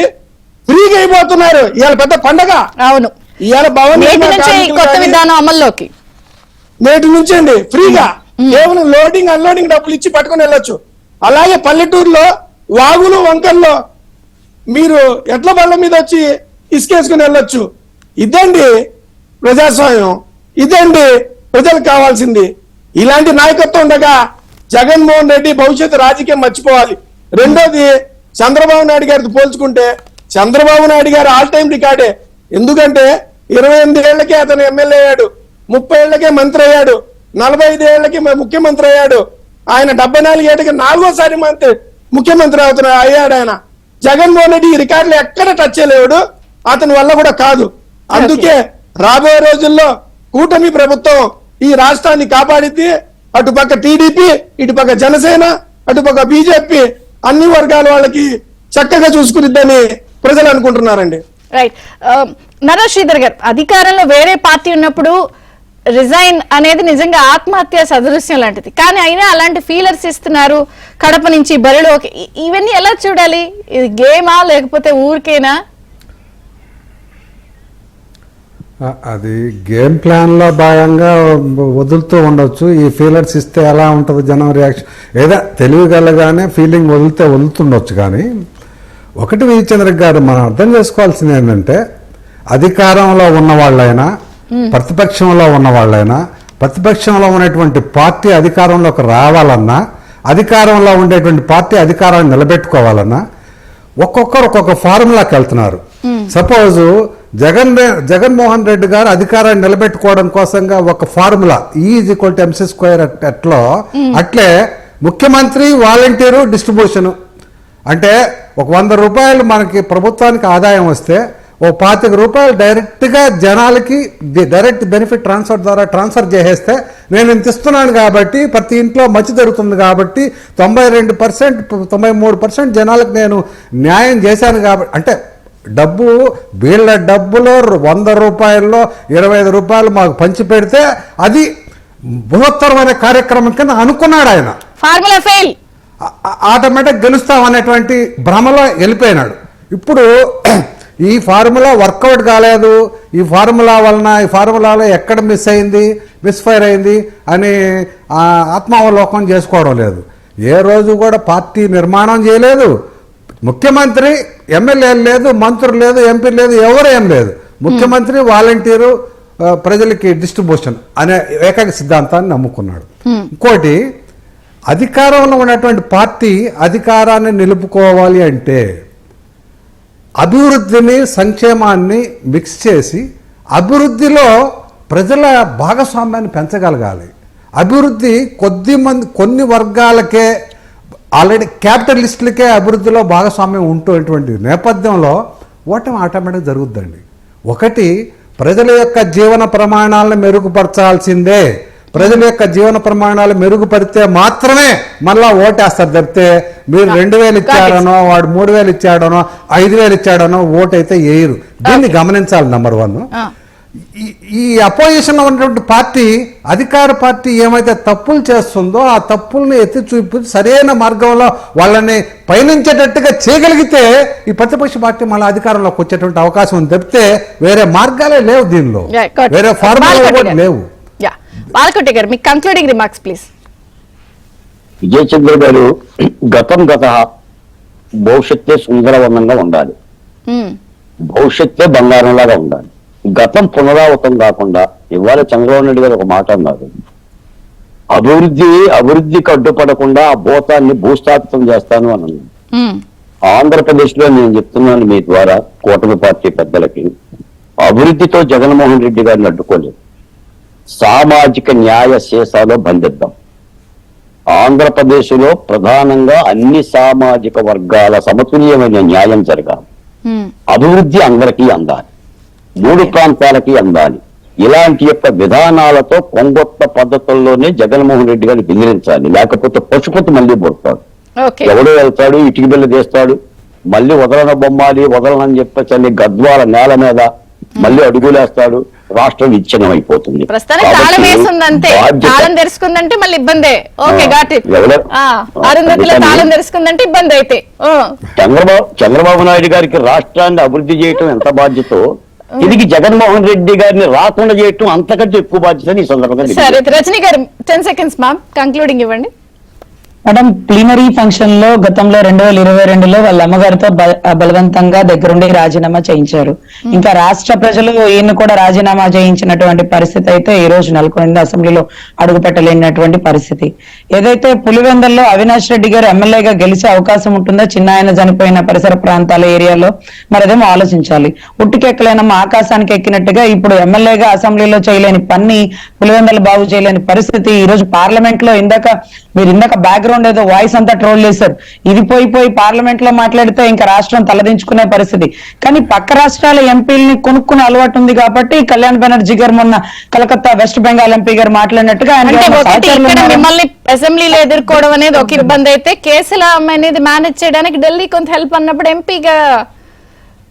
ఫ్రీగా అయిపోతున్నారు. ఇవాళ పెద్ద పండగ. అవును, ఇవాళ భవన నిర్మాణ కొత్త విధానం అమల్లోకి నేటి నుంచి అండి ఫ్రీగా కేవలం లోడింగ్ అన్లోడింగ్ డబ్బులు ఇచ్చి పట్టుకొని వెళ్ళొచ్చు. అలాగే పల్లెటూరులో వాగులు వంకల్లో మీరు ఎడ్ల బళ్ళ మీద వచ్చి ఇసుకేసుకుని వెళ్ళొచ్చు. ఇదండి ప్రజాస్వామ్యం, ఇదండి ప్రజలకు కావాల్సింది. ఇలాంటి నాయకత్వం ఉండగా జగన్మోహన్ రెడ్డి భవిష్యత్తు రాజకీయం మర్చిపోవాలి. రెండోది, చంద్రబాబు నాయుడు గారితో పోల్చుకుంటే చంద్రబాబు నాయుడు గారు ఆల్ టైం రికార్డే. ఎందుకంటే 28 ఏళ్లకే అతను ఎమ్మెల్యే అయ్యాడు, 30 ఏళ్లకే మంత్రి అయ్యాడు, 45 ఏళ్లకి ముఖ్యమంత్రి అయ్యాడు. ఆయన 74 ఏళ్ళకి 4వసారి ముఖ్యమంత్రి అయ్యాడు. ఆయన జగన్మోహన్ రెడ్డి ఈ రికార్డులు ఎక్కడ టచ్ చేయలేడు, అతని వల్ల కూడా కాదు. అందుకే రాబోయే రోజుల్లో కూటమి ప్రభుత్వం ఈ రాష్ట్రాన్ని కాపాడిద్ది. అటుపక్క టీడీపీ, ఇటుపక్క జనసేన, అటుపక్క బీజేపీ అన్ని వర్గాల వాళ్ళకి చక్కగా చూసుకునిద్దని ప్రజలు అనుకుంటున్నారండి. రైట్. నరేష్ శ్రీధర్ గారు, అధికారంలో వేరే పార్టీ ఉన్నప్పుడు రిజైన్ అనేది నిజంగా ఆత్మహత్య సదృశ్యం లాంటిది, కానీ అయినా అలాంటి ఫీలర్స్ ఇస్తున్నారు కడప నుంచి బరిలో. ఇవన్నీ ఎలా చూడాలి? ఇది గేమా లేకపోతే ఊరికేనా? అది గేమ్ ప్లాన్ లో భాగంగా వదులుతూ ఉండొచ్చు. ఈ ఫీలర్స్ ఇస్తే ఎలా ఉంటుంది జనం రియాక్షన్, ఏదో తెలివిగలగానే ఫీలింగ్ వదులుతుండొచ్చు. కానీ ఒకటి విజయచంద్ర గారు మనం అర్థం చేసుకోవాల్సింది ఏంటంటే, అధికారంలో ఉన్న వాళ్ళైనా ప్రతిపక్షంలో ఉన్న వాళ్ళైనా, ప్రతిపక్షంలో ఉన్నటువంటి పార్టీ అధికారంలోకి రావాలన్నా, అధికారంలో ఉండేటువంటి పార్టీ అధికారాన్ని నిలబెట్టుకోవాలన్నా ఒక్కొక్కరు ఒక్కొక్క ఫార్ములాకి వెళ్తున్నారు. సపోజ్ జగన్మోహన్ రెడ్డి గారు అధికారాన్ని నిలబెట్టుకోవడం కోసంగా ఒక ఫార్ములా E=MC² అట్లో, అట్లే ముఖ్యమంత్రి వాలంటీరు డిస్ట్రిబ్యూషన్ అంటే ఒక 100 రూపాయలు మనకి ప్రభుత్వానికి ఆదాయం వస్తే ఓ 25 రూపాయలు డైరెక్ట్గా జనాలకి డైరెక్ట్ బెనిఫిట్ ట్రాన్స్ఫర్ ద్వారా ట్రాన్స్ఫర్ చేసేస్తే నేను ఇంత ఇస్తున్నాను కాబట్టి ప్రతి ఇంట్లో మంచి జరుగుతుంది కాబట్టి 92%, 93% జనాలకు నేను న్యాయం చేశాను కాబట్టి, అంటే డబ్బు వీళ్ళ డబ్బులో 100 రూపాయల్లో 25 రూపాయలు మాకు పంచి పెడితే అది బృహత్తరమైన కార్యక్రమం కింద అనుకున్నాడు ఆయన. ఫార్ములా ఫెయిల్, ఆటోమేటిక్ గెలుస్తాం అనేటువంటి భ్రమలో వెళ్ళిపోయినాడు. ఇప్పుడు ఈ ఫార్ములా వర్కౌట్ కాలేదు, ఈ ఫార్ములాలో ఎక్కడ మిస్ఫైర్ అయింది అని ఆత్మావలోకం చేసుకోవడం లేదు. ఏ రోజు కూడా పార్టీ నిర్మాణం చేయలేదు, ముఖ్యమంత్రి, ఎమ్మెల్యేలు లేదు, మంత్రులు లేదు, ఎంపీ లేదు, ఎవరేం లేదు. ముఖ్యమంత్రి, వాలంటీరు, ప్రజలకి డిస్ట్రిబ్యూషన్ అనే ఏకైక సిద్ధాంతాన్ని నమ్ముకున్నాడు. ఇంకోటి, అధికారంలో ఉన్నటువంటి పార్టీ అధికారాన్ని నిలుపుకోవాలి అంటే అభివృద్ధిని, సంక్షేమాన్ని మిక్స్ చేసి అభివృద్ధిలో ప్రజల భాగస్వామ్యాన్ని పెంచగలగాలి. అభివృద్ధి కొన్ని వర్గాలకే, ఆల్రెడీ క్యాపిటలిస్టులకే అభివృద్ధిలో భాగస్వామ్యం ఉంటున్నటువంటి నేపథ్యంలో ఓటమి ఆటోమేటిక్ జరుగుద్దండి. ఒకటి, ప్రజల యొక్క జీవన ప్రమాణాలను మెరుగుపరచాల్సిందే. ప్రజల యొక్క జీవన ప్రమాణాలు మెరుగుపడితే మాత్రమే మళ్ళా ఓటేస్తారు తప్పితే మీరు 2000 ఇచ్చాడనో, వాడు 3000 ఇచ్చాడనో, 5000 ఇచ్చాడనో ఓటు అయితే వేయరు. దీన్ని గమనించాలి. నెంబర్ 1. ఈ అపోజిషన్ లో ఉన్నటువంటి పార్టీ, అధికార పార్టీ ఏమైతే తప్పులు చేస్తుందో ఆ తప్పుల్ని ఎత్తి చూపి సరైన మార్గంలో వాళ్ళని పయనించేటట్టుగా చేయగలిగితే ఈ ప్రతిపక్ష పార్టీ మళ్ళీ అధికారంలోకి వచ్చేటువంటి అవకాశం ఉంది తప్పితే వేరే మార్గాలే లేవు, దీనిలో వేరే ఫార్ములా కూడా లేవు. బాలకోటి గారు, మీ కంక్లూడింగ్ రిమార్క్స్ ప్లీజ్. విజయచంద్ర గారు, గతం భవిష్యత్తే సుందరవనంగా ఉండాలి, భవిష్యత్తే బంగారంలాగా ఉండాలి. గతం పునరావృతం కాకుండా ఇవాళ చంద్రబాబు నాయుడు గారు ఒక మాట అన్నారు, అభివృద్ధికి అడ్డుపడకుండా ఆ భూతాన్ని భూస్థాపితం చేస్తాను అని అన్నాను. ఆంధ్రప్రదేశ్ లో నేను చెప్తున్నాను మీ ద్వారా కూటమి పార్టీ పెద్దలకి, అభివృద్ధితో జగన్మోహన్ రెడ్డి గారిని అడ్డుకోలేదు. సామాజిక న్యాయ శేషాలో బంధిద్దాం. ఆంధ్రప్రదేశ్ లో ప్రధానంగా అన్ని సామాజిక వర్గాల సమతుల్యమైన న్యాయం జరగాలి. అభివృద్ధి అందరికీ అందాలి, 3 ప్రాంతాలకి అందాలి. ఇలాంటి యొక్క విధానాలతో కొంగొత్త పద్ధతుల్లోనే జగన్మోహన్ రెడ్డి గారిని బెదిరించాలి. లేకపోతే పశుపతి మళ్ళీ పుడతాడు, ఎవడో వెళ్తాడు, ఇటుక బిల్ల తీస్తాడు, మళ్ళీ వదలనని చెప్పని గద్వాల నేల మీద మళ్ళీ అడుగులేస్తాడు, రాష్ట్రం విచ్ఛిన్నం అయిపోతుంది. తాళం తెరుచుకుందంటే మళ్ళీ ఇబ్బందే. Okay, ghat it. అరుంధతిలో తాళం తెరుచుకుందంటే ఇబ్బంది అయితే చంద్రబాబు నాయుడు గారికి రాష్ట్రాన్ని అభివృద్ధి చేయటం ఎంత బాధ్యతో, తిరిగి జగన్మోహన్ రెడ్డి గారిని రాకుండా చేయటం అంతకంటే ఎక్కువ బాధ్యత ఈ సందర్భంగా. సరే, రజనీ గారు 10 seconds మ్యామ్, కంక్లూడింగ్ ఇవ్వండి. మేడం, ప్లీనరీ ఫంక్షన్ లో గతంలో 2022లో వాళ్ళ అమ్మగారితో బలవంతంగా దగ్గరుండి రాజీనామా చేయించారు. ఇంకా రాష్ట్ర ప్రజలు ఈయన కూడా రాజీనామా చేయించినటువంటి పరిస్థితి అయితే ఈ రోజు నెలకొంది. అసెంబ్లీలో అడుగు పెట్టలేనటువంటి పరిస్థితి. ఏదైతే పులివెందల్లో అవినాష్ రెడ్డి గారు ఎమ్మెల్యేగా గెలిచే అవకాశం ఉంటుందో, చిన్న ఆయన చనిపోయిన పరిసర ప్రాంతాల ఏరియాలో, మరి అదేమో ఆలోచించాలి. ఉట్టికెక్కలేనమ్మ ఆకాశానికి ఎక్కినట్టుగా ఇప్పుడు ఎమ్మెల్యేగా అసెంబ్లీలో చేయలేని పని, పులివెందలు బాగు చేయలేని పరిస్థితి ఈ రోజు పార్లమెంట్ లో. మీరు ఇందాక బ్యాక్గ్రౌండ్ ఏదో వాయిస్ అంతా ట్రోల్ చేశారు. ఇది పోయి పార్లమెంట్ లో మాట్లాడితే ఇంకా రాష్ట్రం తలదించుకునే పరిస్థితి. కానీ పక్క రాష్ట్రాల ఎంపీలని కొనుక్కునే అలవాటు ఉంది కాబట్టి కళ్యాణ్ బెనర్జీ గారు మొన్న కలకత్తా వెస్ట్ బెంగాల్ ఎంపీ గారు మాట్లాడినట్టుగా మిమ్మల్ని అసెంబ్లీలో ఎదుర్కోవడం అనేది ఒక ఇబ్బంది అయితే, కేసుల అనేది మేనేజ్ చేయడానికి ఢిల్లీ కొంత హెల్ప్ అన్నప్పుడు ఎంపీగా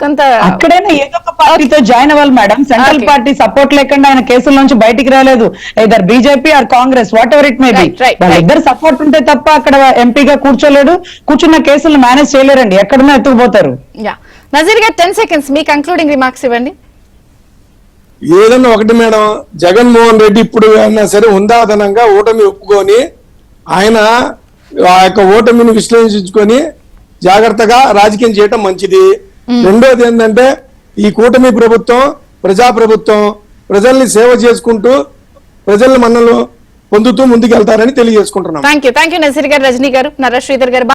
కొంత అక్కడైనా ఏదో ఒక పార్టీతో జాయిన్ అవ్వాలి madam. Central Okay. Party support లేకుండా ఆయన కేసుల నుంచి బయటికి రాలేదు. Either BJP or Congress, whatever it may be. Right, right, వాళ్ళిద్దరు సపోర్ట్ ఉంటే తప్ప అక్కడ ఎంపీగా కూర్చోలేడు. కూర్చున్న కేసులు మేనేజ్ చేయలేరండి, ఎక్కడున్నా ఎత్తుకుపోతారు. యా నజీర్ గారు 10 seconds మీ కంక్లూడింగ్ రిమార్క్స్ ఇవ్వండి. ఏదన్నా ఒకటి మేడం, జగన్మోహన్ రెడ్డి ఇప్పుడు అయినా సరే హుందాదనంగా ఓటమి ఒప్పుకొని ఆయన ఆ యొక్క ఓటమిని విశ్లేషించుకొని జాగ్రత్తగా రాజకీయం చేయటం మంచిది. రెండోది ఏంటంటే ఈ కూటమి ప్రభుత్వం ప్రజాప్రభుత్వం ప్రజల్ని సేవ చేసుకుంటూ ప్రజల మన్నలు పొందుతూ ముందుకెళ్తారని తెలియజేసుకుంటున్నాం. థ్యాంక్ యూ నజీర్ గారు, రజనీ గారు, నర్రా శ్రీధర్ గారు.